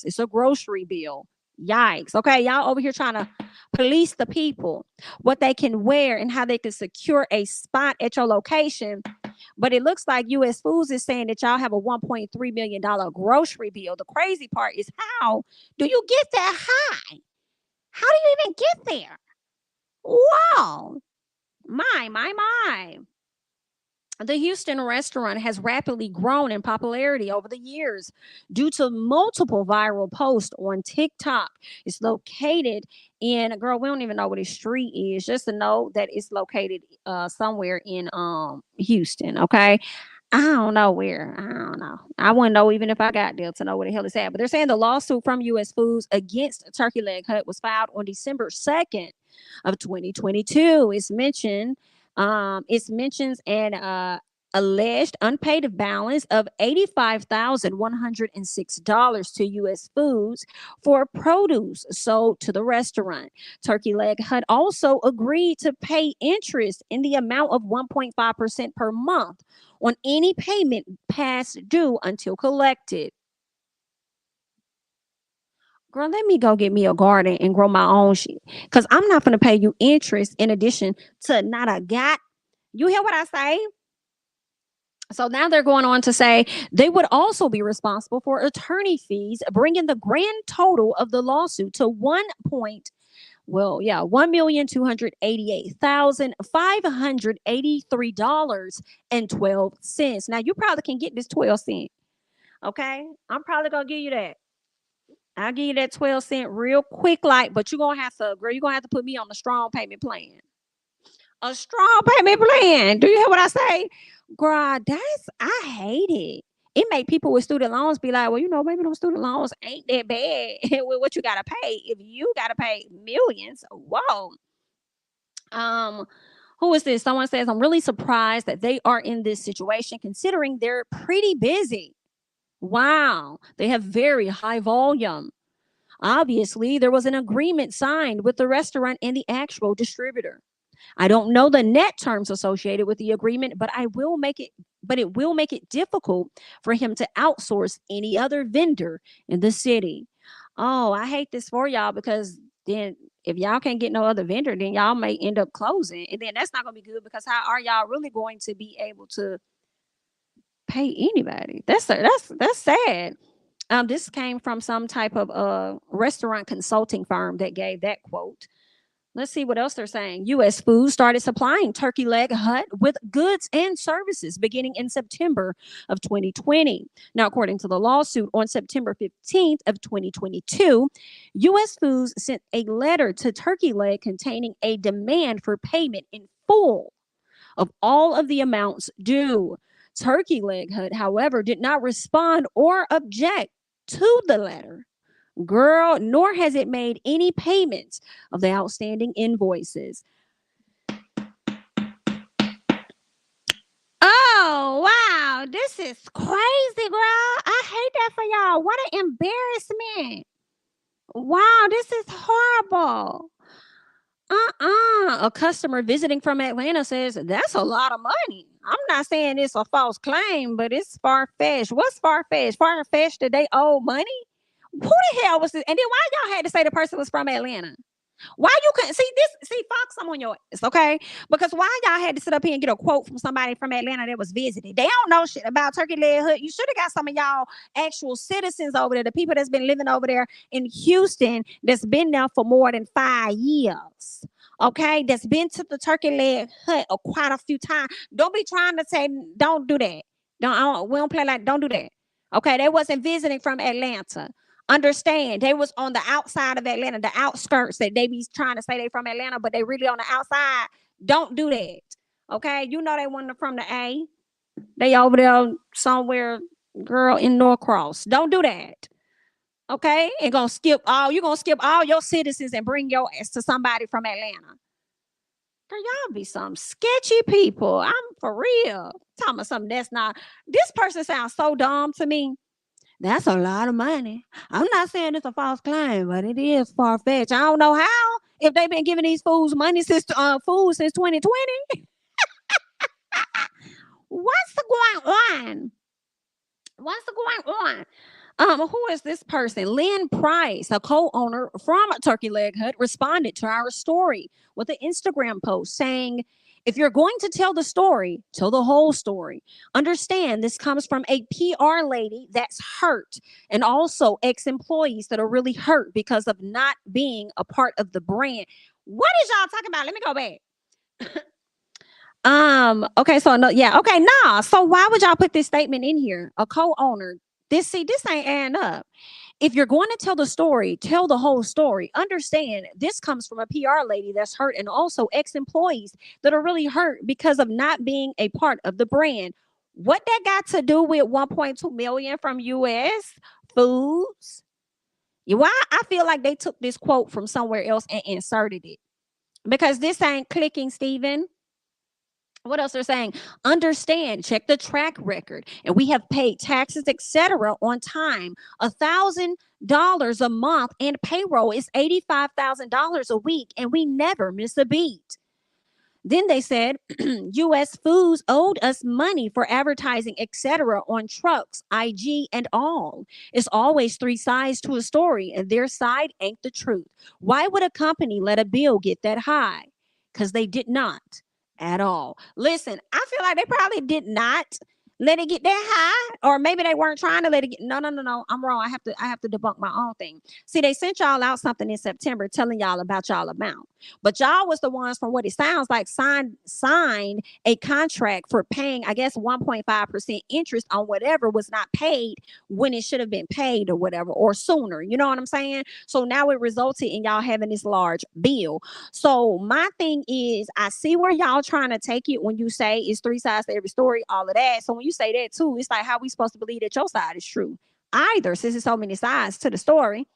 It's a grocery bill. Yikes. Okay, y'all over here trying to police the people, what they can wear and how they can secure a spot at your location. But it looks like U.S. Foods is saying that y'all have a $1.3 million grocery bill. The crazy part is, how do you get that high? How do you even get there? Wow. My. The Houston restaurant has rapidly grown in popularity over the years due to multiple viral posts on TikTok. It's located in, girl, we don't even know what the street is, just to know that it's located somewhere in Houston. Okay. I don't know where. I don't know. I wouldn't know even if I got there to know where the hell it's at. But they're saying the lawsuit from U.S. Foods against Turkey Leg Hut was filed on December 2nd of 2022. It mentions an alleged unpaid balance of $85,106 to U.S. Foods for produce sold to the restaurant. Turkey Leg Hut also agreed to pay interest in the amount of 1.5% per month on any payment past due until collected. Girl, let me go get me a garden and grow my own shit. Because I'm not going to pay you interest in addition to not a got. You hear what I say? So now they're going on to say they would also be responsible for attorney fees, bringing the grand total of the lawsuit to $1,288,583.12. Now you probably can get this 12 cent. Okay, I'm probably gonna give you that. I'll give you that 12 cent real quick, like, but you're gonna have to, girl, you're gonna have to put me on the strong payment plan. A strong payment plan. Do you hear what I say? Girl, I hate it. It make people with student loans be like, well, maybe those student loans ain't that bad with what you gotta pay. If you gotta pay millions, whoa. Um, who is this? Someone says, I'm really surprised that they are in this situation considering they're pretty busy. Wow, they have very high volume. Obviously, there was an agreement signed with the restaurant and the actual distributor. I don't know the net terms associated with the agreement, but it will make it difficult for him to outsource any other vendor in the city. Oh, I hate this for y'all, because then if y'all can't get no other vendor, then y'all may end up closing. And then that's not gonna be good, because how are y'all really going to be able to pay anybody? That's sad. This came from some type of restaurant consulting firm that gave that quote. Let's see what else they're saying. U.S. Foods started supplying Turkey Leg Hut with goods and services beginning in September of 2020. Now, according to the lawsuit, on September 15th of 2022, U.S. Foods sent a letter to Turkey Leg containing a demand for payment in full of all of the amounts due. Turkey Leg Hut, however, did not respond or object to the letter. Girl, nor has it made any payments of the outstanding invoices. Oh, wow. This is crazy, girl. I hate that for y'all. What an embarrassment. Wow, this is horrible. A customer visiting from Atlanta says that's a lot of money. I'm not saying it's a false claim, but it's far fetched. What's far fetched? Far fetched that they owe money? Who the hell was this? And then why y'all had to say the person was from Atlanta? Why you couldn't see this? See, Fox, I'm on your ass, okay? Because why y'all had to sit up here and get a quote from somebody from Atlanta that was visiting? They don't know shit about Turkey Leg Hut. You should have got some of y'all actual citizens over there, the people that's been living over there in Houston, that's been there for more than 5 years. Okay, that's been to the Turkey Leg Hut quite a few times. Don't be trying to say, don't do that. We don't play like, don't do that. Okay, they wasn't visiting from Atlanta. Understand, they was on the outside of Atlanta, the outskirts, that they be trying to say they from Atlanta, but they really on the outside. Don't do that. Okay, they wasn't from the A. They over there somewhere, girl, in Norcross. Don't do that. Okay, and you're gonna skip all your citizens and bring your ass to somebody from Atlanta. Girl, y'all be some sketchy people. I'm for real. Talking about something that's not. This person sounds so dumb to me. That's a lot of money. I'm not saying it's a false claim, but it is far fetched. I don't know how. If they've been giving these fools money since food since 2020, what's going on? What's going on? Who is this person? Lynn Price, a co-owner from Turkey Leg Hut, responded to our story with an Instagram post saying, if you're going to tell the story, tell the whole story. Understand this comes from a PR lady that's hurt, and also ex-employees that are really hurt because of not being a part of the brand. What is y'all talking about? Let me go back. Okay, so no, yeah, okay, nah. So why would y'all put this statement in here? A co-owner. This ain't adding up. If you're going to tell the story, tell the whole story. Understand this comes from a PR lady that's hurt, and also ex-employees that are really hurt because of not being a part of the brand. What that got to do with 1.2 million from US Foods? Why I feel like they took this quote from somewhere else and inserted it. Because this ain't clicking, Steven. What else they're saying? Understand, check the track record, and we have paid taxes, etc., on time. $1,000 a month, and payroll is $85,000 a week, and we never miss a beat. Then they said US Foods owed us money for advertising, etc., on trucks, IG, and all. It's always three sides to a story, and their side ain't the truth. Why would a company let a bill get that high? Because they did not at all. Listen, I feel like they probably did not let it get that high, or maybe they weren't trying to let it get. No, no, no, no. I'm wrong. I have to debunk my own thing. See, they sent y'all out something in September telling y'all about y'all amount. But y'all was the ones, from what it sounds like, signed a contract for paying, I guess, 1.5% interest on whatever was not paid when it should have been paid, or whatever, or sooner. You know what I'm saying? So now it resulted in y'all having this large bill. So my thing is, I see where y'all trying to take it when you say it's three sides to every story, all of that. So when you say that too, it's like, how we supposed to believe that your side is true? Either, since there's so many sides to the story.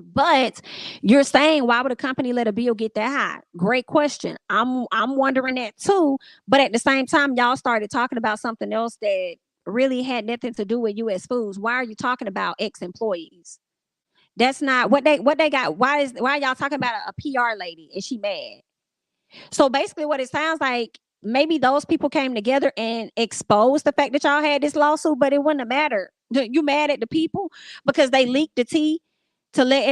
But you're saying, why would a company let a bill get that high? Great question. I'm wondering that too. But at the same time, y'all started talking about something else that really had nothing to do with US Foods. Why are you talking about ex-employees? That's not what they got. Why are y'all talking about a PR lady? Is she mad? So basically, what it sounds like, maybe those people came together and exposed the fact that y'all had this lawsuit, but it wouldn't have mattered. You mad at the people because they leaked the tea to let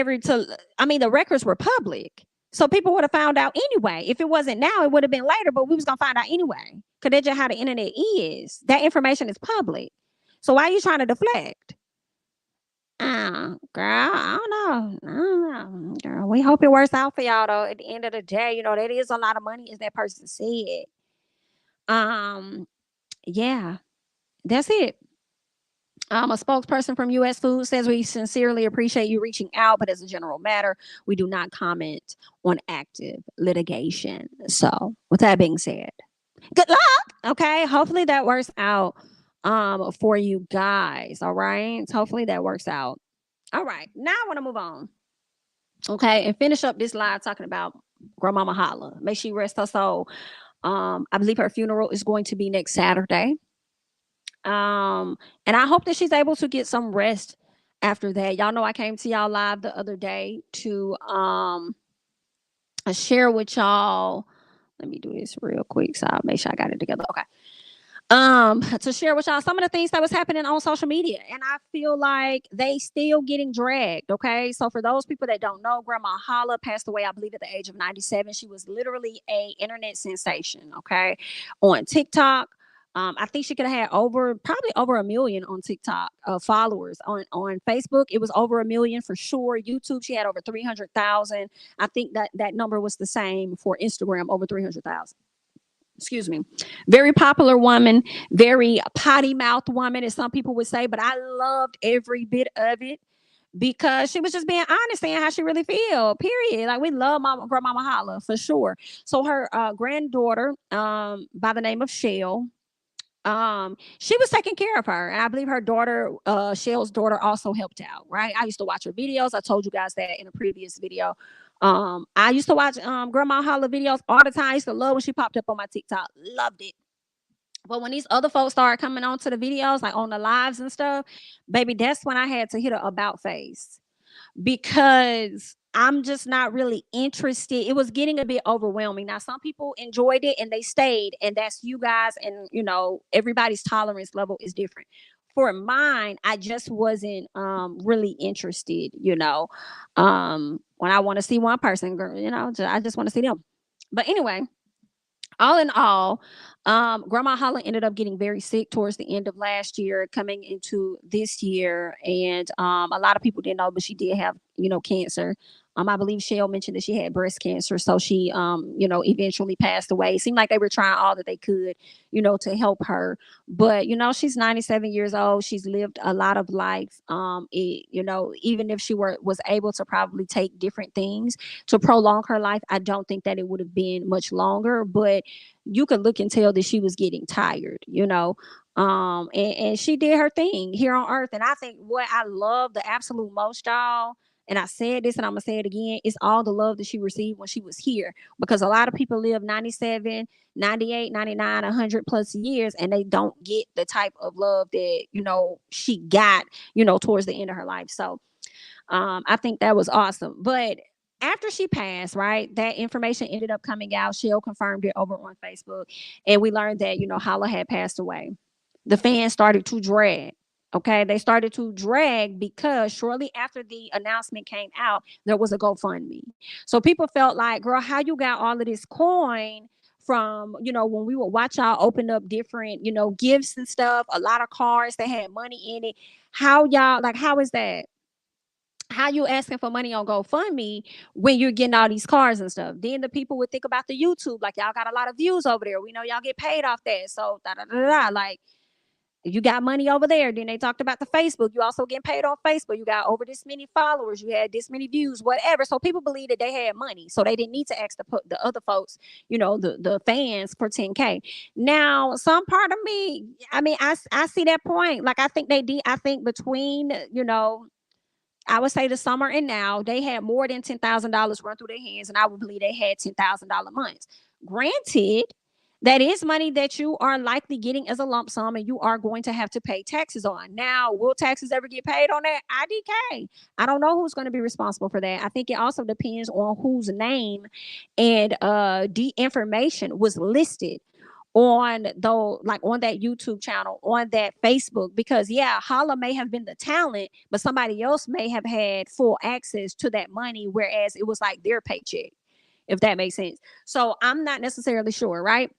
I mean, the records were public. So people would have found out anyway. If it wasn't now, it would have been later, but we was gonna find out anyway. Cause that's just how the internet is. That information is public. So why are you trying to deflect? Girl, I don't know. I don't know. Girl, we hope it works out for y'all though. At the end of the day, that is a lot of money, as that person said. Um, yeah, that's it. A spokesperson from US Food says, we sincerely appreciate you reaching out, but as a general matter, we do not comment on active litigation. So, with that being said, good luck. Okay, hopefully that works out for you guys. All right, hopefully that works out. All right, now I want to move on. Okay, and finish up this live talking about Grandmama Holla. May she rest her soul. I believe her funeral is going to be next Saturday. And I hope that she's able to get some rest after that. Y'all know I came to y'all live the other day to share with y'all. Let me do this real quick so I'll make sure I got it together. Okay. To share with y'all some of the things that was happening on social media, and I feel like they still getting dragged. Okay, so for those people that don't know, Grandma Holla passed away, I believe, at the age of 97. She was literally a internet sensation. Okay, on TikTok. I think she could have had probably over 1 million on TikTok followers. On Facebook, it was over 1 million for sure. YouTube, she had over 300,000. I think that number was the same for Instagram, over 300,000. Excuse me. Very popular woman, very potty mouth woman, as some people would say, but I loved every bit of it because she was just being honest, saying how she really feel. Period. Like, we love Grandmama Holla for sure. So her granddaughter, by the name of Shell, She was taking care of her, and I believe her daughter, Shell's daughter, also helped out, right? I used to watch her videos. I told you guys that in a previous video. I used to watch Grandma Holla videos all the time. I used to love when she popped up on my TikTok. Loved it. But when these other folks started coming on to the videos, like on the lives and stuff, baby, that's when I had to hit a about face, because I'm just not really interested. It was getting a bit overwhelming. Now, some people enjoyed it and they stayed, and that's you guys. And, everybody's tolerance level is different. For mine, I just wasn't really interested, when I want to see one person, girl, I just want to see them. But anyway, all in all, Grandma Holla ended up getting very sick towards the end of last year, coming into this year, and a lot of people didn't know, but she did have, cancer. I believe Shell mentioned that she had breast cancer, so she, eventually passed away. It seemed like they were trying all that they could, to help her. But she's 97 years old. She's lived a lot of life. Even if she was able to probably take different things to prolong her life, I don't think that it would have been much longer. But you could look and tell that she was getting tired, and she did her thing here on earth. And I think what I love the absolute most, y'all, and I said this and I'm gonna say it again, it's all the love that she received when she was here, because a lot of people live 97, 98, 99, 100 plus years, and they don't get the type of love that she got towards the end of her life. So I think that was awesome. But after she passed, right, that information ended up coming out. Shell confirmed it over on Facebook, and we learned that Holla had passed away. The fans started to drag. Okay, they started to drag because shortly after the announcement came out, there was a GoFundMe. So people felt like, girl, how you got all of this coin from, when we would watch y'all open up different, gifts and stuff, a lot of cards that had money in it. How y'all, like, how is that? How you asking for money on GoFundMe when you're getting all these cars and stuff? Then the people would think about the YouTube, like, y'all got a lot of views over there. We know y'all get paid off that. So da da da da. Like, you got money over there. Then they talked about the Facebook. You also getting paid on Facebook. You got over this many followers. You had this many views, whatever. So people believe that they had money. So they didn't need to ask the other folks, the fans for 10K. Now, some part of me, I mean, I see that point. Like, I think they did. I think between, I would say the summer and now, they had more than $10,000 run through their hands, and I would believe they had $10,000 months. Granted, that is money that you are likely getting as a lump sum, and you are going to have to pay taxes on. Now, will taxes ever get paid on that? IDK. I don't know who's going to be responsible for that. I think it also depends on whose name and the information was listed on though, like on that YouTube channel, on that Facebook, because yeah, Holla may have been the talent, but somebody else may have had full access to that money, whereas it was like their paycheck, if that makes sense. So I'm not necessarily sure, right?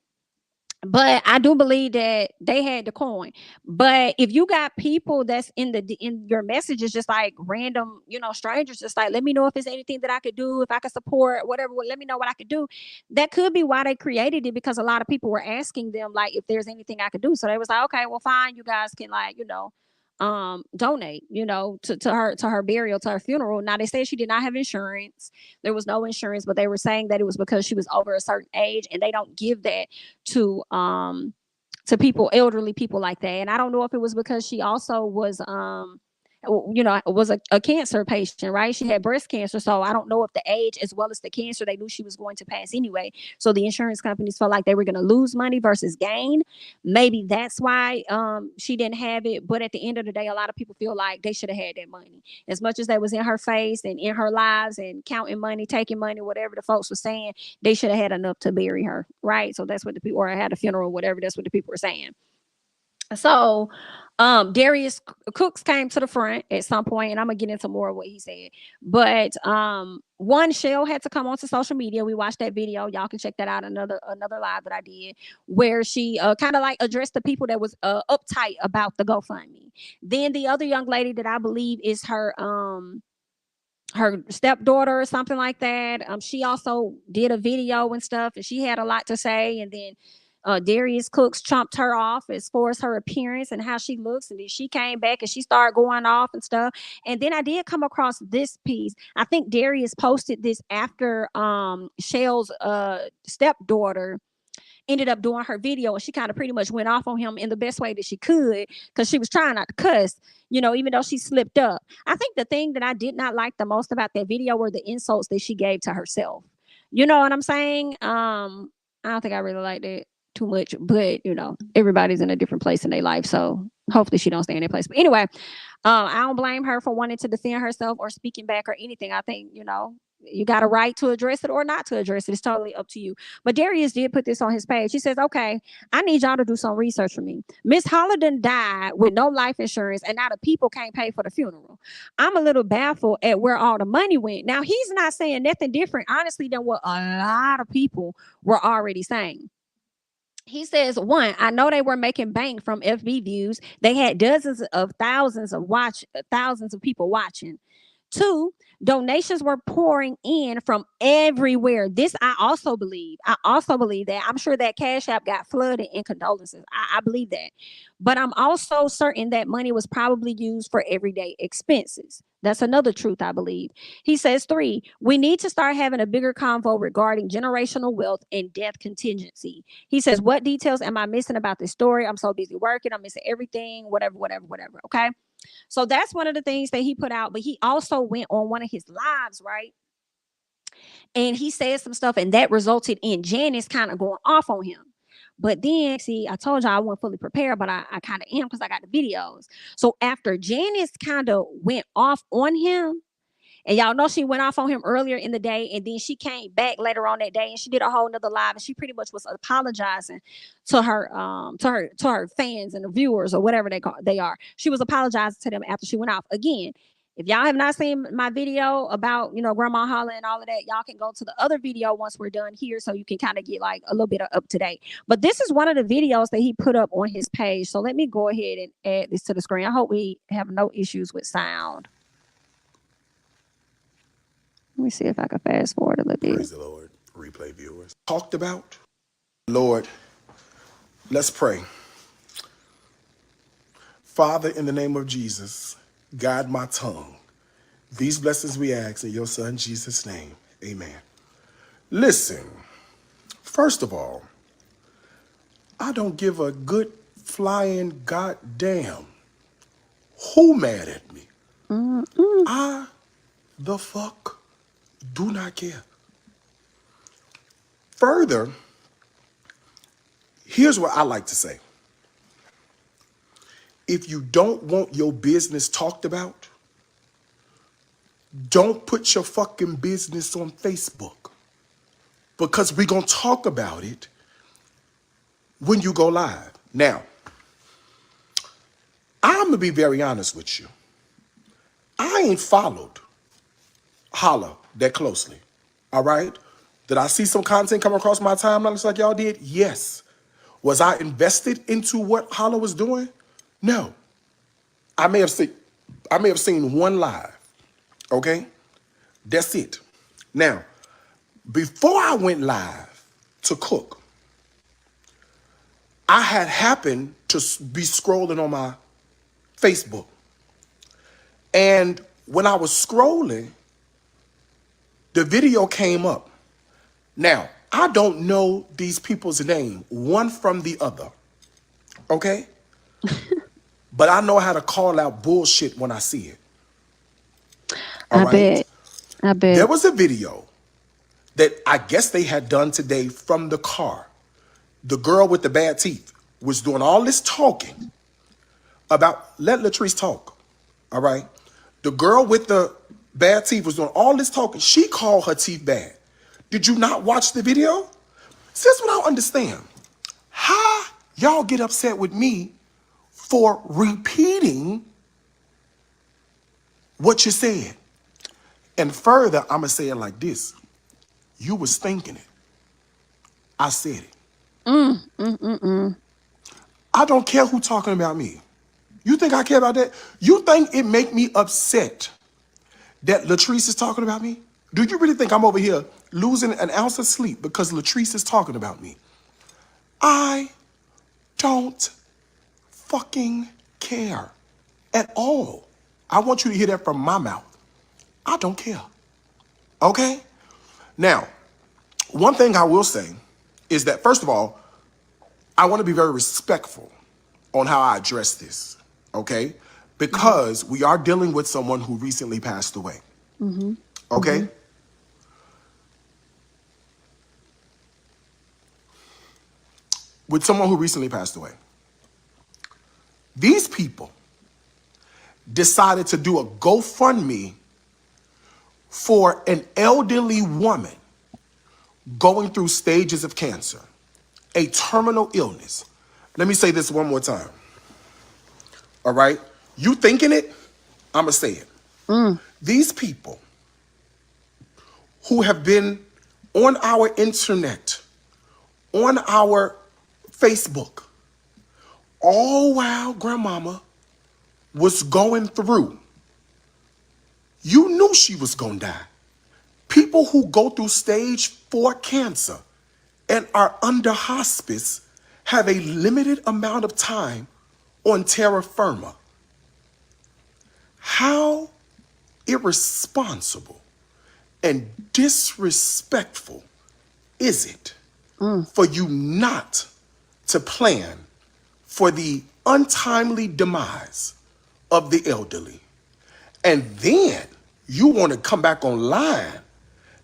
But I do believe that they had the coin. But if you got people that's in your messages, just like random, strangers, just like, let me know if there's anything that I could do, if I could support, whatever, let me know what I could do. That could be why they created it, because a lot of people were asking them like if there's anything I could do. So they was like, okay, well, fine, you guys can, like, donate, to her burial, to her funeral. Now they said she did not have insurance. There was no insurance, but they were saying that it was because she was over a certain age, and they don't give that to people, elderly people like that. And I don't know if it was because she also was was a cancer patient, right? She had breast cancer. So I don't know if the age as well as the cancer, they knew she was going to pass anyway. So the insurance companies felt like they were going to lose money versus gain. Maybe that's why she didn't have it. But at the end of the day, a lot of people feel like they should have had that money. As much as that was in her face and in her lives and counting money, taking money, whatever the folks were saying, they should have had enough to bury her, right? So that's what the people, or had a funeral, whatever, that's what the people were saying. So Darius Cooks came to the front at some point, and I'm gonna get into more of what he said. But one, Shell had to come onto social media. We watched that video. Y'all can check that out. Another live that I did, where she kind of like addressed the people that was uptight about the GoFundMe. Then the other young lady that I believe is her stepdaughter or something like that. She also did a video and stuff, and she had a lot to say. And then Darius Cooks chomped her off as far as her appearance and how she looks. And then she came back and she started going off and stuff. And then I did come across this piece. I think Darius posted this after Shell's stepdaughter ended up doing her video, and she kind of pretty much went off on him in the best way that she could, because she was trying not to cuss, even though she slipped up. I think the thing that I did not like the most about that video were the insults that she gave to herself. You know what I'm saying? I don't think I really liked it too much, but everybody's in a different place in their life, so hopefully she don't stay in that place. But anyway, I don't blame her for wanting to defend herself or speaking back or anything. I think you got a right to address it or not to address it. It's totally up to you. But Darius did put this on his page. He says, okay, I need y'all to do some research for me. Miss Holla died with no life insurance, and now the people can't pay for the funeral. I'm a little baffled at where all the money went. Now, he's not saying nothing different, honestly, than what a lot of people were already saying. He says, one, I know they were making bank from FB views. They had thousands of people watching. Two, donations were pouring in from everywhere. This I also believe. That. I'm sure that Cash App got flooded in condolences. I believe that. But I'm also certain that money was probably used for everyday expenses. That's another truth, I believe. He says, three, we need to start having a bigger convo regarding generational wealth and death contingency. He says, what details am I missing about this story? I'm so busy working. I'm missing everything, whatever. Okay. So that's one of the things that he put out. But he also went on one of his lives, right? And he said some stuff, and that resulted in Janice kind of going off on him. But then, see, I told y'all I wasn't fully prepared, but I kind of am, because I got the videos. So after Janice kind of went off on him, and y'all know she went off on him earlier in the day, and then she came back later on that day, and she did a whole nother live, and she pretty much was apologizing to her fans and the viewers, or whatever they are. She was apologizing to them after she went off. Again, if y'all have not seen my video about Grandma Holla and all of that, y'all can go to the other video once we're done here, so you can kind of get like a little bit of up to date. But this is one of the videos that he put up on his page. So let me go ahead and add this to the screen. I hope we have no issues with sound. Let me see if I can fast forward a little bit. Praise the Lord, replay viewers. Talked about, Lord, let's pray. Father, in the name of Jesus, guide my tongue. These blessings we ask in your son, Jesus' name. Amen. Listen, first of all, I don't give a good flying goddamn who mad at me. I the fuck do not care. Further, here's what I like to say. If you don't want your business talked about, don't put your fucking business on Facebook, because we're going to talk about it when you go live. Now, I'm going to be very honest with you. I ain't followed Holla that closely, all right? Did I see some content come across my timeline just like y'all did? Yes. Was I invested into what Holla was doing? No. I may have seen one live, okay? That's it. Now, before I went live to cook, I had happened to be scrolling on my Facebook. And when I was scrolling, the video came up. Now, I don't know these people's name, one from the other, okay? But I know how to call out bullshit when I see it. All right? I bet. There was a video that I guess they had done today from the car. The girl with the bad teeth was doing all this talking about, let Latrice talk, all right? The girl with the bad teeth was doing all this talking. She called her teeth bad. Did you not watch the video? See, that's what I don't understand. How y'all get upset with me for repeating what you said? And further, I'm going to say it like this. You was thinking it. I said it. I don't care who talking about me. You think I care about that? You think it make me upset that Latrice is talking about me? Do you really think I'm over here losing an ounce of sleep because Latrice is talking about me? I don't fucking care at all. I want you to hear that from my mouth. I don't care. Okay? Now, one thing I will say is that, first of all, I want to be very respectful on how I address this, okay? Mm-hmm. Because we are dealing with someone who recently passed away, Mm-hmm. okay? With someone who recently passed away. These people decided to do a GoFundMe for an elderly woman going through stages of cancer, a terminal illness. Let me say this one more time. All right? You thinking it? I'm going to say it. These people who have been on our internet, on our Facebook, all while grandmama was going through, you knew she was going to die. People who go through stage 4 cancer and are under hospice have a limited amount of time on terra firma. How irresponsible and disrespectful is it for you not to plan for the untimely demise of the elderly? And then you want to come back online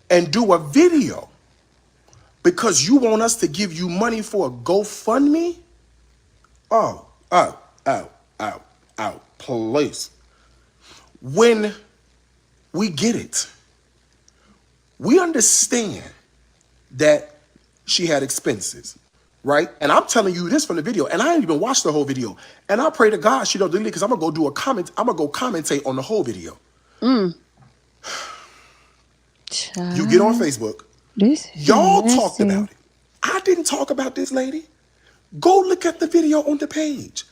and do a video because you want us to give you money for a GoFundMe? Oh, please. When we get it, we understand that she had expenses, right? And I'm telling you this from the video, and I didn't even watch the whole video. And I pray to God she don't delete it because I'm gonna go do a comment. I'm gonna go commentate on the whole video. You get on Facebook, This y'all talked messy. about it. I didn't talk about this lady. Go look at the video on the page.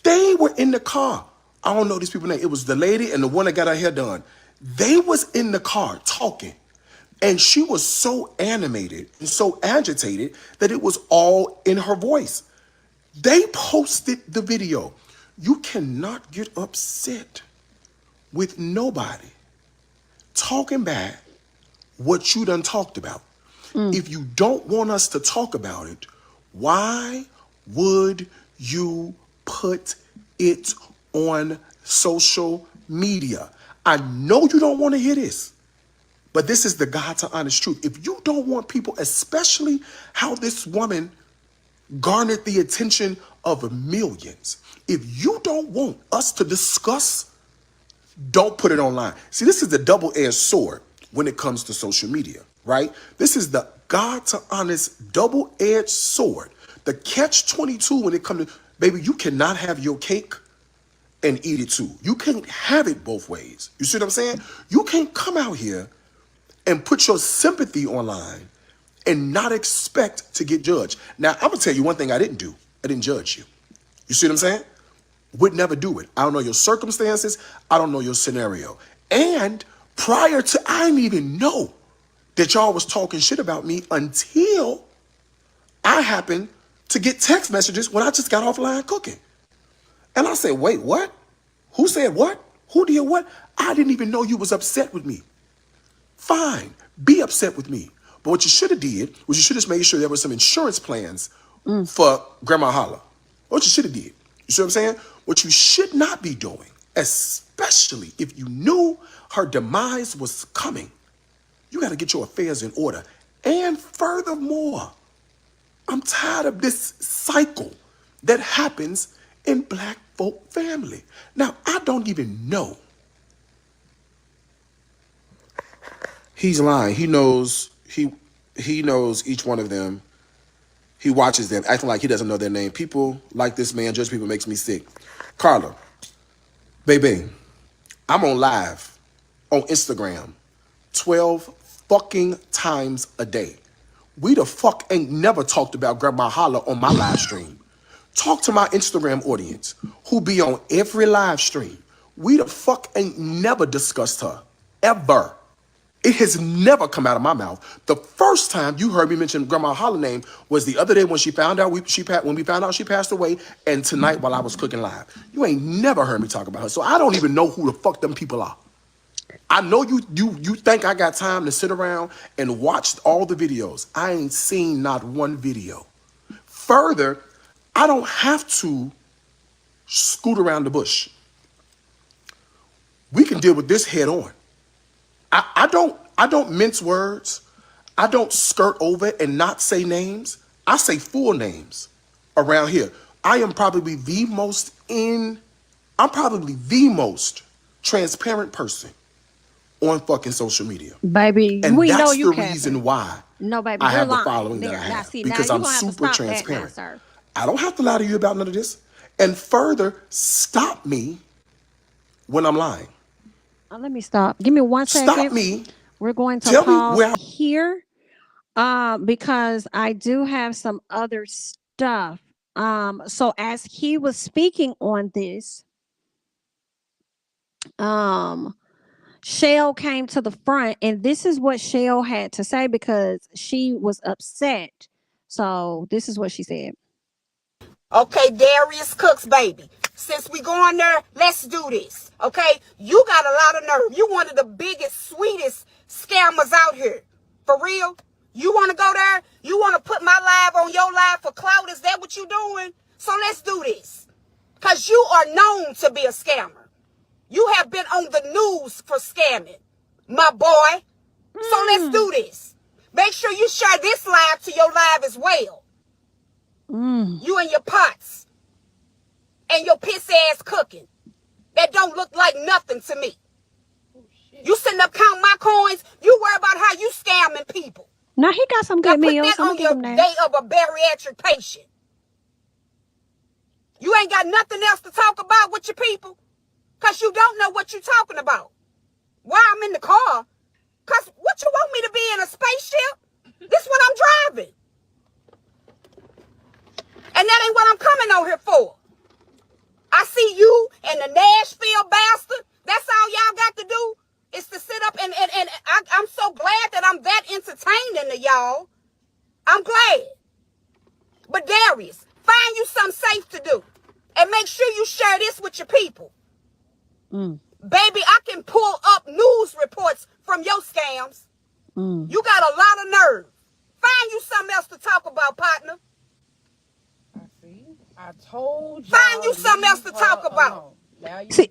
They were in the car. I don't know these people's name. It was the lady and the one that got her hair done. They was in the car talking. And she was so animated and so agitated that it was all in her voice. They posted the video. You cannot get upset with nobody talking bad what you done talked about. If you don't want us to talk about it, why would you put it on social media? I know you don't want to hear this, but this is the God to honest truth. If you don't want people, especially how this woman garnered the attention of millions, if you don't want us to discuss, don't put it online. See, this is the double-edged sword when it comes to social media, right? This is the God to honest double-edged sword. The catch-22 when it comes to, baby, you cannot have your cake and eat it too. You can't have it both ways. You see what I'm saying? You can't come out here and put your sympathy online and not expect to get judged. Now, I'm going to tell you one thing I didn't do. I didn't judge you. You see what I'm saying? Would never do it. I don't know your circumstances. I don't know your scenario. And prior to, I didn't even know that y'all was talking shit about me until I happened to get text messages when I just got offline cooking. And I said, wait, what? Who said what? Who did what? I didn't even know you was upset with me. Fine, be upset with me. But what you should have did was you should have made sure there were some insurance plans for Grandma Holla. What you should have did. You see what I'm saying? What you should not be doing, especially if you knew her demise was coming, you got to get your affairs in order. And furthermore, I'm tired of this cycle that happens in black folk family. Now, I don't even know. He's lying. He knows each one of them. He watches them, acting like he doesn't know their name. People like this man, judge people, makes me sick. Carla, baby, I'm on live on Instagram 12 fucking times a day. We the fuck ain't never talked about Grandma Holla on my live stream. Talk to my Instagram audience who be on every live stream. We the fuck ain't never discussed her, ever. It has never come out of my mouth. The first time you heard me mention Grandma Holla's name was the other day when she found out when we found out she passed away, and tonight while I was cooking live. You ain't never heard me talk about her, so I don't even know who the fuck them people are. I know you think I got time to sit around and watch all the videos. I ain't seen not one video. Further, I don't have to scoot around the bush. We can deal with this head on. I don't mince words. I don't skirt over and not say names. I say full names around here. I am probably the most I'm probably the most transparent person on fucking social media. Baby, And we know that's you the capping. reason why No, baby, I you're have the lying. following that I There. Now, have. see, now Because you're I'm going to have to super stop that now, transparent. sir. I don't have to lie to you about none of this. And further, stop me when I'm lying. Let me stop. Give me 1 second. Stop me. We're going to Tell me pause where here because I do have some other stuff. So as he was speaking on this, um, Shell came to the front, and this is what Shell had to say because she was upset. So this is what she said. Okay, Darius Cooks, baby. Since we going there, let's do this. Okay? You got a lot of nerve. You one of the biggest, sweetest scammers out here. For real? You want to go there? You want to put my live on your live for clout? Is that what you doing? So let's do this. Because you are known to be a scammer. You have been on the news for scamming, my boy. So let's do this. Make sure you share this live to your live as well. You and your pots and your piss ass cooking that don't look like nothing to me. You sitting up counting my coins. You worry about how you scamming people. Now he got some Now good put meals. that I'm on gonna give your him that. day of a bariatric patient. You ain't got nothing else to talk about with your people because you don't know what you're talking about. Why I'm in the car? Because what you want me to be in a spaceship? This is what I'm driving. And that ain't what I'm coming out here for. I see you and the Nashville bastard. That's all y'all got to do is to sit up and I'm so glad that I'm that entertaining to y'all. I'm glad. But Darius, find you something safe to do. And make sure you share this with your people. Baby, I can pull up news reports from your scams. You got a lot of nerve. Find you something else to talk about, partner. I told you. Find you something else to talk about. See,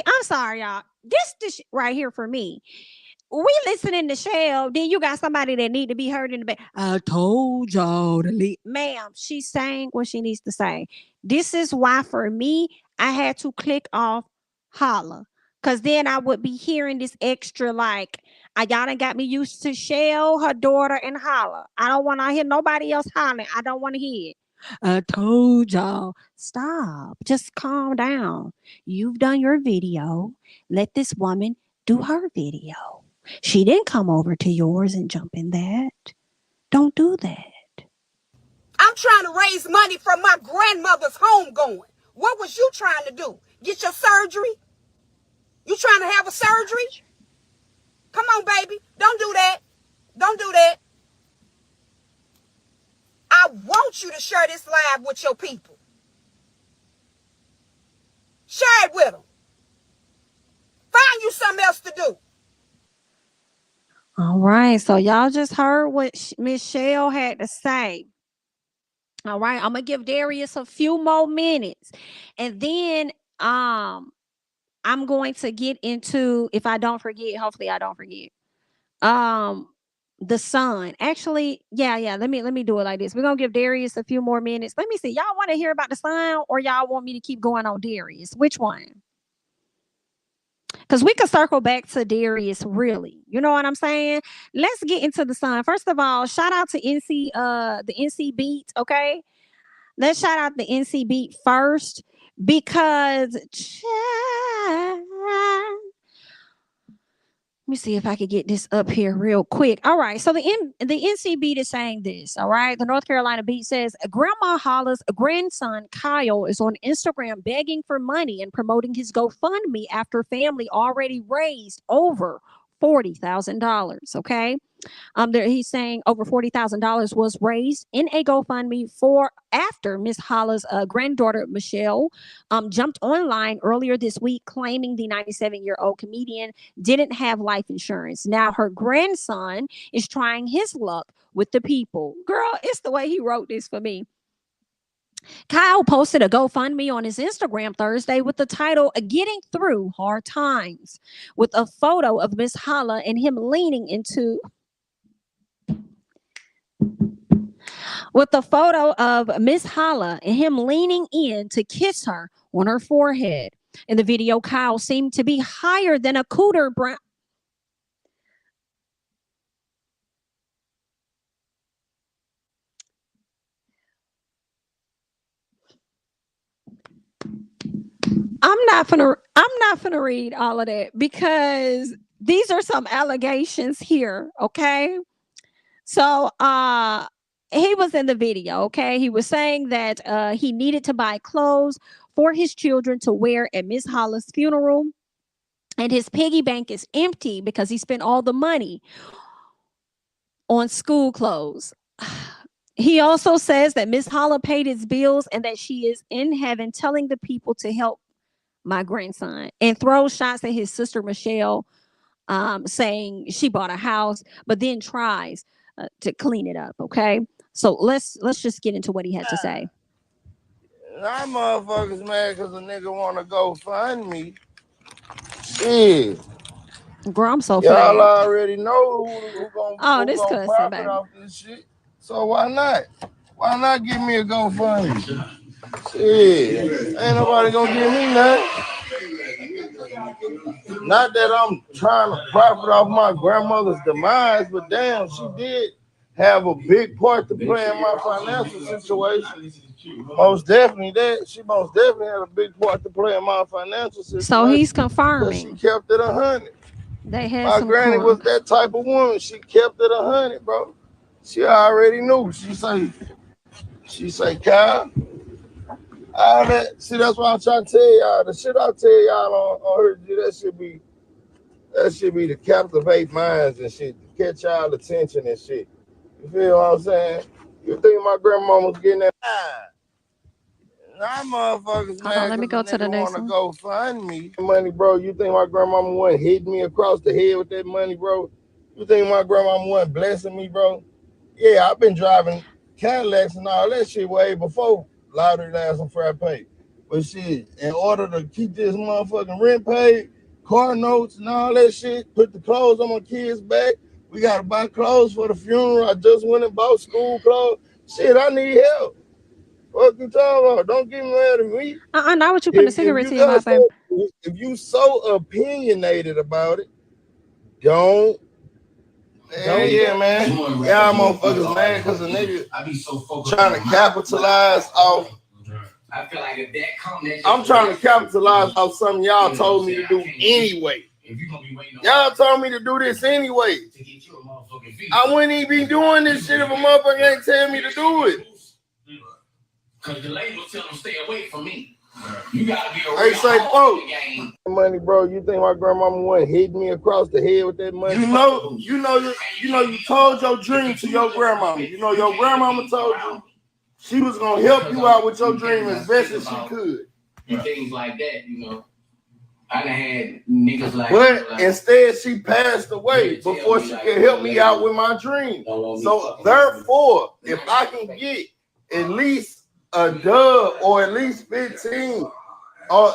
I'm sorry, y'all. This right here for me. We listening to Shell, then you got somebody that need to be heard in the back. I told y'all to leave. Ma'am, she's saying what she needs to say. This is why for me, I had to click off Holla. Cause then I would be hearing this extra like y'all done got me used to Shell, her daughter, and Holla. I don't want to hear nobody else hollering. I don't want to hear it. I told y'all. Stop. Just calm down. You've done your video. Let this woman do her video. She didn't come over to yours and jump in that. Don't do that. I'm trying to raise money from my grandmother's homegoing. What was you trying to do? Get your surgery? You trying to have a surgery? Come on, baby. Don't do that. Don't do that. I want you to share this live with your people. Share it with them. Find you something else to do. All right. So y'all just heard what Miss Shell had to say. All right. I'm gonna give Darius a few more minutes. And then I'm going to get into, if I don't forget, hopefully I don't forget. Um the sun. Actually, yeah. Let me do it like this. We're gonna give Darius a few more minutes. Let me see. Y'all want to hear about the sun or y'all want me to keep going on Darius? Which one? Because we could circle back to Darius, really. You know what I'm saying? Let's get into the sun. First of all, shout out to the NC Beat, okay? Let's shout out the NC Beat first because let me see if I could get this up here real quick. All right. So the NC Beat is saying this. All right. The North Carolina Beat says Grandma Holla's grandson Kyle is on Instagram begging for money and promoting his GoFundMe after family already raised over $40,000. Okay. He's saying over $40,000 was raised in a GoFundMe for after Miss Holla's granddaughter Michelle jumped online earlier this week claiming the 97-year-old comedian didn't have life insurance. Now her grandson is trying his luck with the people. Girl, it's the way he wrote this for me. Kyle posted a GoFundMe on his Instagram Thursday with the title "Getting Through Hard Times," with a photo of Miss Holla and him leaning into with the photo of Miss Holla and him leaning in to kiss her on her forehead. In the video, Kyle seemed to be higher than a cooter brown. I'm not gonna read all of that because these are some allegations here, okay? So he was in the video, okay? He was saying that he needed to buy clothes for his children to wear at Miss Holla's funeral, and his piggy bank is empty because he spent all the money on school clothes. He also says that Miss Holla paid his bills and that she is in heaven telling the people to help my grandson, and throws shots at his sister Michelle, saying she bought a house, but then tries to clean it up. Okay, so let's just get into what he had to say. That motherfuckers mad because a nigga want to go fund me. Shit. Girl, I'm so Y'all flat. already know who Oh, this gonna cussing, profit baby. off this shit. So why not? Why not give me a GoFundMe? Shit. Ain't nobody gonna give me nothing. Not that I'm trying to profit off my grandmother's demise, but damn, she did have a big part to play in my financial situation. Most definitely that. She most definitely had a big part to play in my financial situation. So he's Because she confirming kept it 100. they had My some granny was that type of woman. She kept it 100, bro. She already knew. She say, Kyle, all that. See, that's why I'm trying to tell y'all. The shit I tell y'all on her, that should be to captivate minds and shit, to catch y'all attention and shit. You feel what I'm saying? You think my grandma was getting that? Nah, motherfuckers Hold on, mad let me because go a to the nigga next want to one. go fund me. Money, bro. You think my grandmama wasn't hitting me across the head with that money, bro? You think my grandmama wasn't blessing me, bro? Yeah, I've been driving Cadillacs and all that shit way before Louder Ass and Frat Pay. But shit, in order to keep this motherfucking rent paid, car notes and all that shit, put the clothes on my kids' back, we gotta buy clothes for the funeral. I just went and bought school clothes. Shit, I need help. What you talking about? Don't get mad at me. I know what you putting a cigarette to your mouth, baby. If you so opinionated about it, don't. Yeah, man. Y'all motherfuckers mad because a nigga trying to capitalize off. I feel like if that comes, I'm trying to capitalize off something y'all told me to do anyway. Y'all told me to do this anyway. I wouldn't even be doing this shit if a motherfucker ain't tell me to do it. Because the label tell them stay away from me. You gotta be a real say, money, bro. You think my grandmama wasn't hitting me across the head with that money? You told your dream to your grandmama. You know your grandmama told you she was gonna help you out with your dream as best as she could. And things like that, you know. I done had niggas like. But instead, she passed away before she could help me out with my dream. So therefore, if I can get at least a dub or at least 15 on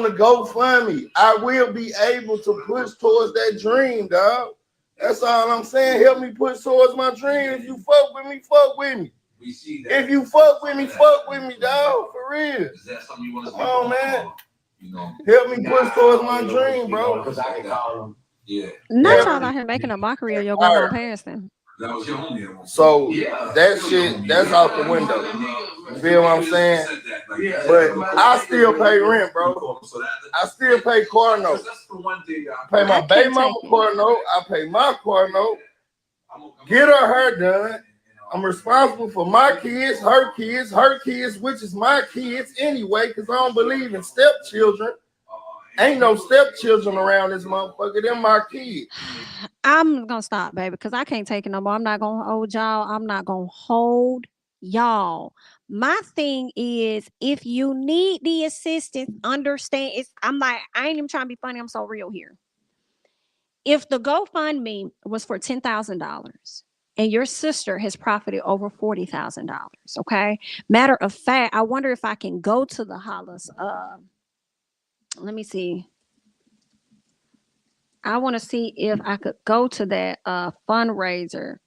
the GoFundMe, I will be able to push towards that dream, dog. That's all I'm saying. Help me push towards my dream. If you fuck with me, fuck with me. If you fuck with me, dog. For real. Come on, man. Help me push towards my dream, bro. Because I can call them. Yeah. Not y'all out here making a mockery of your grandma passing. That was your homie. So that shit, that's out the window. You feel what I'm saying? But I still pay rent, bro. I still pay car note. I pay my baby mama car note. I pay my car note. Get her done. I'm responsible for my kids, her kids, which is my kids anyway, because I don't believe in stepchildren. Ain't no stepchildren around this motherfucker. Them my kids. I'm gonna stop, baby, because I can't take it no more. I'm not gonna hold y'all. I'm not gonna hold y'all. My thing is, if you need the assistance, understand it's. I'm like, I ain't even trying to be funny. I'm so real here. If the GoFundMe was for $10,000, and your sister has profited over $40,000. Okay. Matter of fact, I wonder if I can go to the Hollas. Let me see. I want to see if I could go to that fundraiser.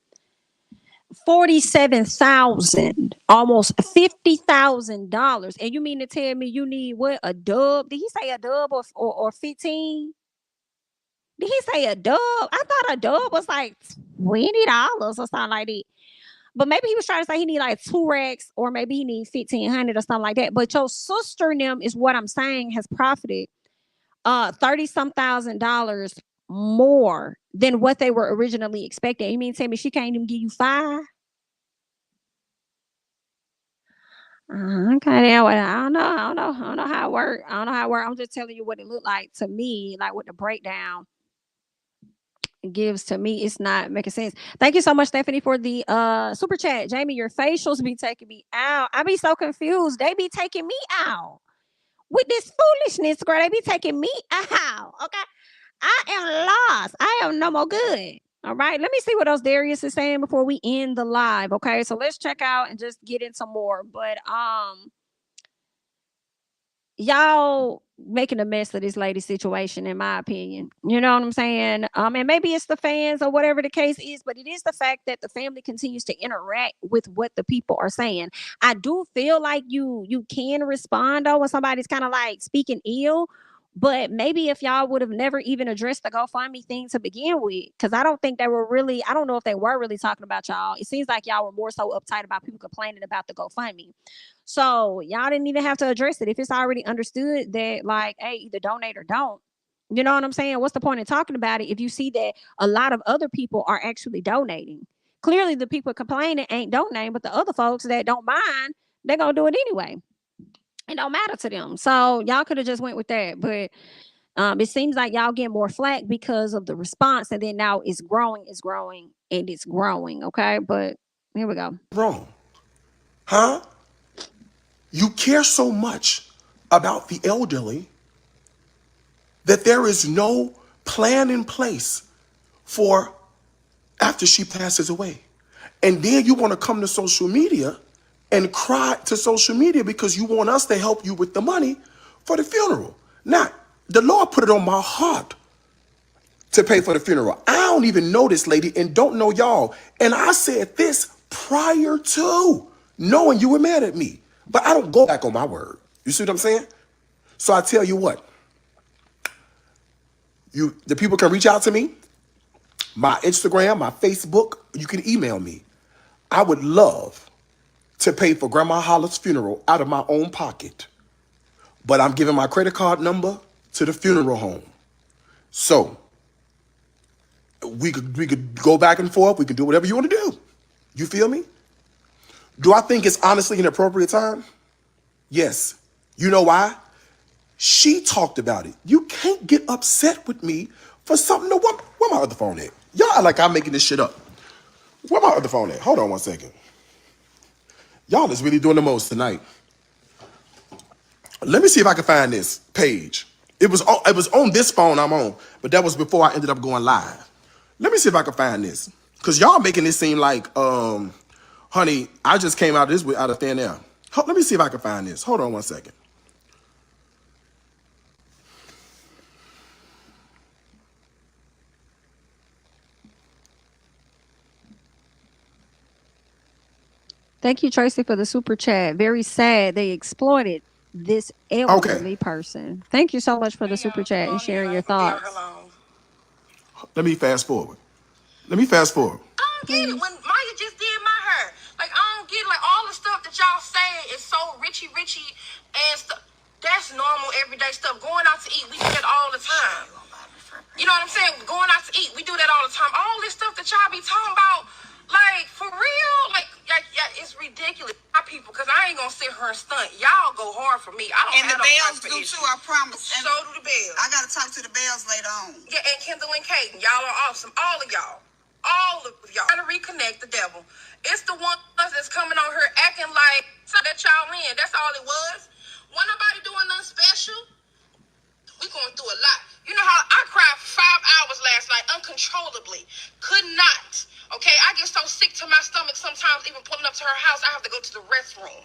47,000, almost $50,000. And you mean to tell me you need what, a dub? Did he say a dub or 15? Did he say a dub? I thought a dub was like $20 or something like that. But maybe he was trying to say he need like 2 racks, or maybe he need 1,500 or something like that. But your sister and them is what I'm saying has profited 30 some $1,000 more than what they were originally expecting. You mean to tell me she can't even give you 5? Okay, yeah, well, I don't know how it works. I don't know how it works. I'm just telling you what it looked like to me, like what the breakdown gives to me. It's not making sense. Thank you so much, Stephanie, for the super chat. Jamie, your facials be taking me out. I be so confused. They be taking me out with this foolishness, girl. They be taking me out. Okay, I am lost. I am no more good. All right, let me see what else Darius is saying before we end the live. Okay, so let's check out and just get into more. But y'all making a mess of this lady situation, in my opinion. You know what I'm saying? And maybe it's the fans or whatever the case is, but it is the fact that the family continues to interact with what the people are saying. I do feel like you can respond though when somebody's kind of like speaking ill. But maybe if y'all would have never even addressed the GoFundMe thing to begin with, because I don't think they were really, I don't know if they were really talking about y'all. It seems like y'all were more so uptight about people complaining about the GoFundMe. So y'all didn't even have to address it. If it's already understood that, like, hey, either donate or don't. You know what I'm saying? What's the point in talking about it if you see that a lot of other people are actually donating? Clearly, the people complaining ain't donating, but the other folks that don't mind, they're going to do it anyway. It don't matter to them. So y'all could have just went with that. But it seems like y'all get more flack because of the response. And then now it's growing, and it's growing. Okay. But here we go. Wrong. Huh? You care so much about the elderly that there is no plan in place for after she passes away. And then you want to come to social media and cry to social media because you want us to help you with the money for the funeral. Now, the Lord put it on my heart to pay for the funeral. I don't even know this lady and don't know y'all. And I said this prior to knowing you were mad at me. But I don't go back on my word. You see what I'm saying? So I tell you what. The people can reach out to me. My Instagram, my Facebook, you can email me. I would love to pay for Grandma Holla's funeral out of my own pocket. But I'm giving my credit card number to the funeral home. So we could go back and forth. We can do whatever you want to do. You feel me? Do I think it's honestly an appropriate time? Yes. You know why? She talked about it. You can't get upset with me for something. Where my other phone at? Y'all are like I'm making this shit up. Where my other phone at? Hold on one second. Y'all is really doing the most tonight. Let me see if I can find this page. It was on this phone I'm on, but that was before I ended up going live. Let me see if I can find this. Because y'all making this seem like, honey, I just came out of thin air. Let me see if I can find this. Hold on one second. Thank you, Tracy, for the super chat. Very sad they exploited this elderly person. Thank you so much for the super chat and sharing your thoughts. Let me fast forward. I don't get it. When Maya just did my hair, like I don't get it. Like all the stuff that y'all say is so richy and stuff. That's normal everyday stuff. Going out to eat, we do that all the time. You know what I'm saying? Going out to eat, we do that all the time. All this stuff that y'all be talking about, like for real, like it's ridiculous. My people, because I ain't gonna sit her and stunt. Y'all go hard for me. I don't. And the Bells do too. I promise. And so do the Bells. I gotta talk to the Bells later on. Yeah, and Kendall and Kaden, y'all are awesome. All of y'all. Trying to reconnect the devil. It's the ones that's coming on here acting like so that y'all in. That's all it was. Wasn't nobody doing nothing special. We going through a lot. You know how I cried for 5 hours last night uncontrollably. Could not. Okay, I get so sick to my stomach sometimes. Even pulling up to her house, I have to go to the restroom.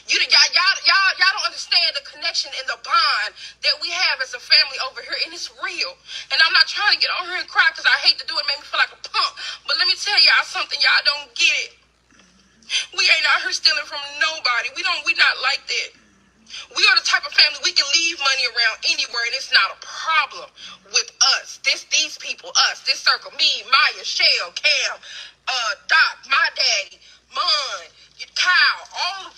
Y'all don't understand the connection and the bond that we have as a family over here, and it's real. And I'm not trying to get on here and cry because I hate to do it, make me feel like a punk. But let me tell y'all something, y'all don't get it. We ain't out here stealing from nobody. We not like that. We are the type of family we can leave money around anywhere, and it's not a problem with us. These people, us, this circle, me, Maya, Shell, Cam, Doc, my daddy, Mon, Kyle,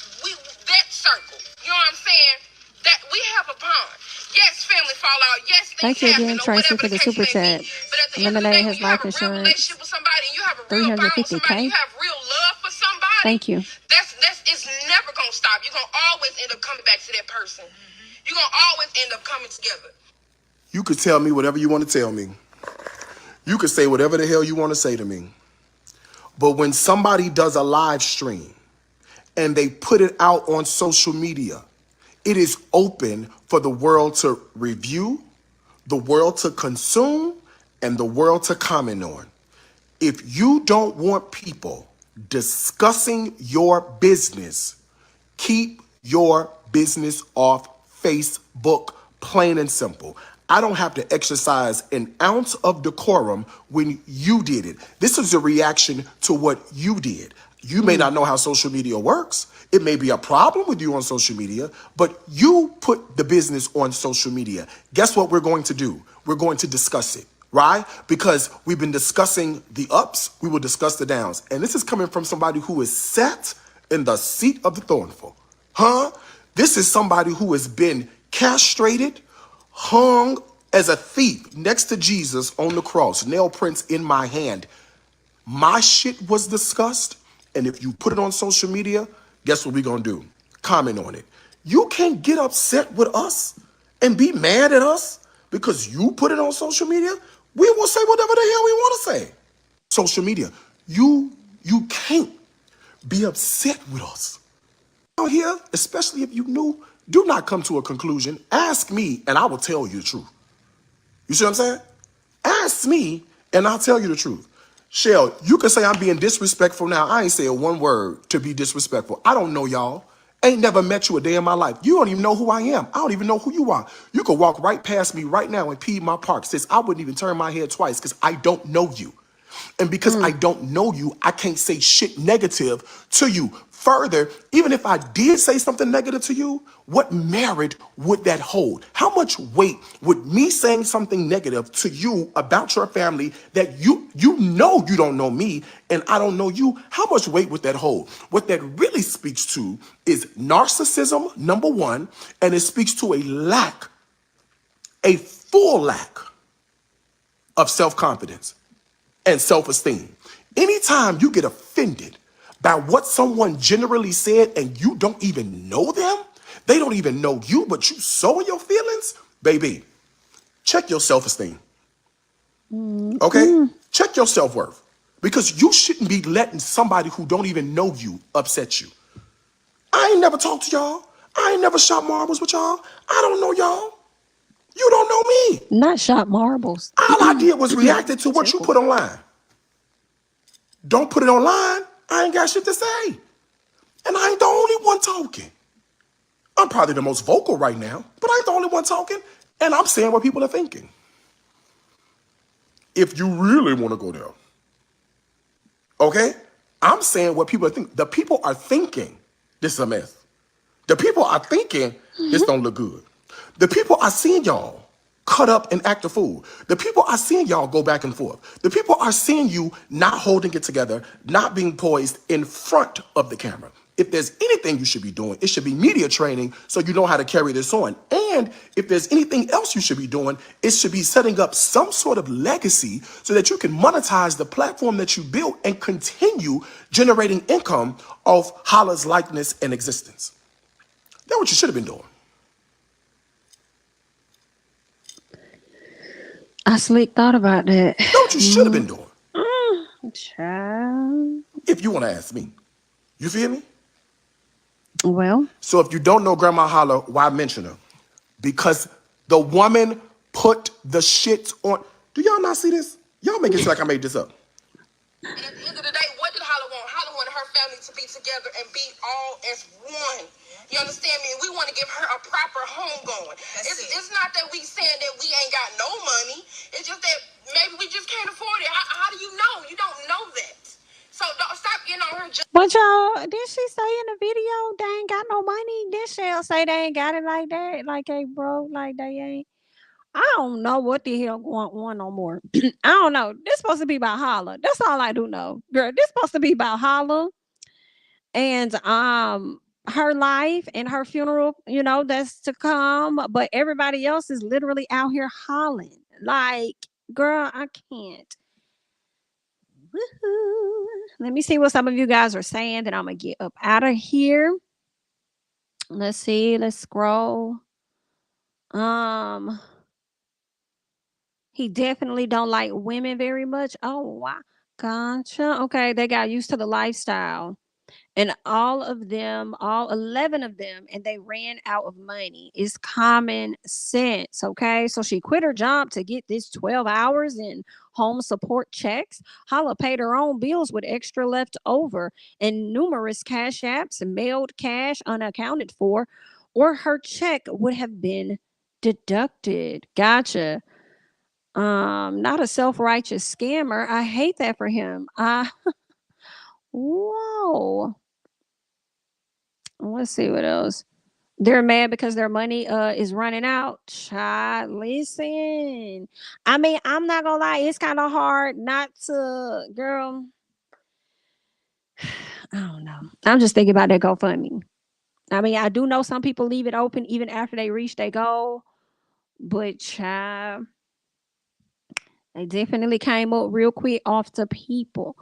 that circle. You know what I'm saying? That we have a bond. Yes, family fall out. Yes, things happen, or whatever the case may be. But at the end of the day, when you have a real relationship with somebody, and you have a real bond with somebody, you have real love for somebody. Thank you. That's it's never gonna stop. You're gonna always end up coming back to that person. You're gonna always end up coming together. You could tell me whatever you want to tell me. You could say whatever the hell you want to say to me. But when somebody does a live stream and they put it out on social media, it is open for the world to review, the world to consume, and the world to comment on. If you don't want people discussing your business, keep your business off Facebook, plain and simple. I don't have to exercise an ounce of decorum when you did it. This is a reaction to what you did. You may not know how social media works. It may be a problem with you on social media, but you put the business on social media. Guess what we're going to do? We're going to discuss it, right? Because we've been discussing the ups, we will discuss the downs. And this is coming from somebody who is sat in the seat of the thornful. This is somebody who has been castrated, hung as a thief next to Jesus on the cross, nail prints in my hand. My shit was discussed, and if you put it on social media, guess what we're gonna do? Comment on it. You can't get upset with us and be mad at us because you put it on social media. We will say whatever the hell we want to say. Social media, you can't be upset with us. Out here, especially if you knew, do not come to a conclusion. Ask me, and I will tell you the truth. You see what I'm saying? Ask me, and I'll tell you the truth. Shell, you can say I'm being disrespectful now. I ain't saying one word to be disrespectful. I don't know y'all. Ain't never met you a day in my life. You don't even know who I am. I don't even know who you are. You could walk right past me right now and pee in my park. Sis, I wouldn't even turn my head twice because I don't know you. And because I don't know you, I can't say shit negative to you. Further, even if I did say something negative to you, what merit would that hold? How much weight would me saying something negative to you about your family that you know you don't know me and I don't know you? How much weight would that hold? What that really speaks to is narcissism, number one, and it speaks to a full lack of self-confidence and self-esteem. Anytime you get offended by what someone generally said and you don't even know them, they don't even know you, but you so in your feelings, baby, check your self-esteem. Okay? Check your self-worth. Because you shouldn't be letting somebody who don't even know you upset you. I ain't never talked to y'all. I ain't never shot marbles with y'all. I don't know y'all. You don't know me. Not shot marbles. All I did was reacted to what you put online. Don't put it online. I ain't got shit to say. And I ain't the only one talking. I'm probably the most vocal right now, but I ain't the only one talking. And I'm saying what people are thinking. If you really want to go there. Okay? I'm saying what people are thinking. The people are thinking this is a mess. The people are thinking this don't look good. The people are seeing y'all cut up and act a fool. The people are seeing y'all go back and forth. The people are seeing you not holding it together, not being poised in front of the camera. If there's anything you should be doing, it should be media training so you know how to carry this on. And if there's anything else you should be doing, it should be setting up some sort of legacy so that you can monetize the platform that you built and continue generating income off Holla's likeness and existence. That's what you should have been doing. I slick thought about that. That's what you should have been doing. Child. If you want to ask me. You feel me? Well. So if you don't know Grandma Holla, why mention her? Because the woman put the shit on. Do y'all not see this? Y'all make it sound like I made this up. And at the end of the day, what did Holla family to be together and be all as one. You understand me? And we want to give her a proper home going. It's not that we saying that we ain't got no money. It's just that maybe we just can't afford it. How do you know? You don't know that. So don't stop getting on her. But y'all, did she say in the video they ain't got no money? Did she say they ain't got it like that? Like they broke, like they ain't. I don't know what the hell going on no more. I don't know. This supposed to be about Holla. That's all I do know. Girl, this supposed to be about Holla and her life and her funeral, that's to come. But everybody else is literally out here hollering. Like, girl, I can't. Woohoo. Let me see what some of you guys are saying. Then I'm gonna get up out of here. Let's see. Let's scroll. He definitely don't like women very much. Oh wow. Gotcha. Okay, they got used to the lifestyle. And all of them, all 11 of them, and they ran out of money. It's common sense. Okay. So she quit her job to get this 12 hours in home support checks. Holla paid her own bills with extra left over and numerous cash apps and mailed cash unaccounted for, or her check would have been deducted. Gotcha. Not a self-righteous scammer. I hate that for him. Whoa. Let's see what else. They're mad because their money is running out. Child, listen. I mean, I'm not gonna lie, it's kind of hard not to, girl. I don't know. I'm just thinking about that GoFundMe. I mean, I do know some people leave it open even after they reach their goal, but child, they definitely came up real quick off the people.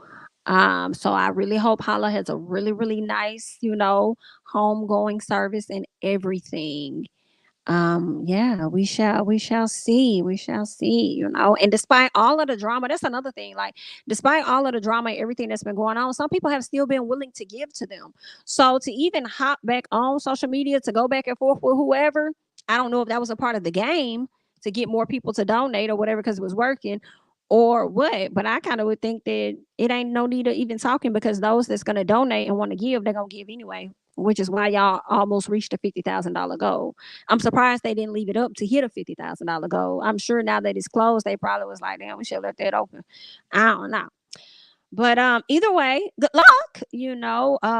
So I really hope Holla has a really, really nice, homegoing service and everything. Yeah, we shall see. We shall see. And despite all of the drama, that's another thing. Like, despite all of the drama and everything that's been going on, some people have still been willing to give to them. So to even hop back on social media to go back and forth with whoever, I don't know if that was a part of the game to get more people to donate or whatever because it was working or what. But I kind of would think that it ain't no need of even talking because those that's gonna donate and want to give, they're gonna give anyway. Which is why y'all almost reached a $50,000 goal. I'm surprised they didn't leave it up to hit a $50,000 goal. I'm sure now that it's closed, they probably was like, damn, we should have left that open. I don't know. But either way, good luck.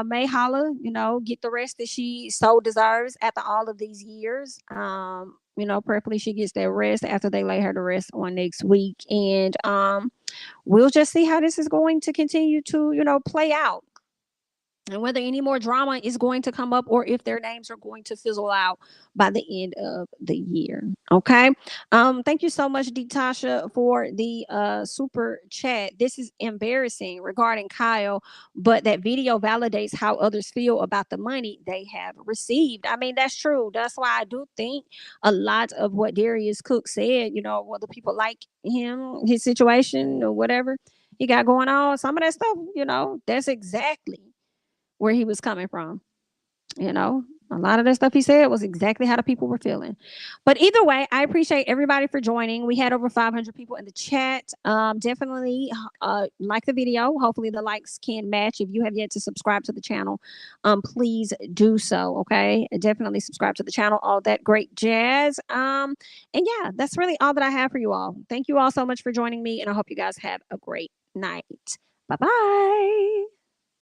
May Holla, get the rest that she so deserves after all of these years. Prayerfully she gets that rest after they lay her to rest on next week. And we'll just see how this is going to continue to, play out and whether any more drama is going to come up or if their names are going to fizzle out by the end of the year. Okay. Thank you so much, Tasha, for the super chat. This is embarrassing regarding Kyle, but that video validates how others feel about the money they have received. I mean, that's true. That's why I do think a lot of what Darius Cooks said, whether people like him, his situation, or whatever he got going on, some of that stuff, that's exactly where he was coming from. A lot of the stuff he said was exactly how the people were feeling. But either way, I appreciate everybody for joining. We had over 500 people in the chat. Definitely like the video. Hopefully the likes can match. If you have yet to subscribe to the channel, please do so. Okay, definitely subscribe to the channel. All that great jazz. And yeah, that's really all that I have for you all. Thank you all so much for joining me, and I hope you guys have a great night. Bye bye.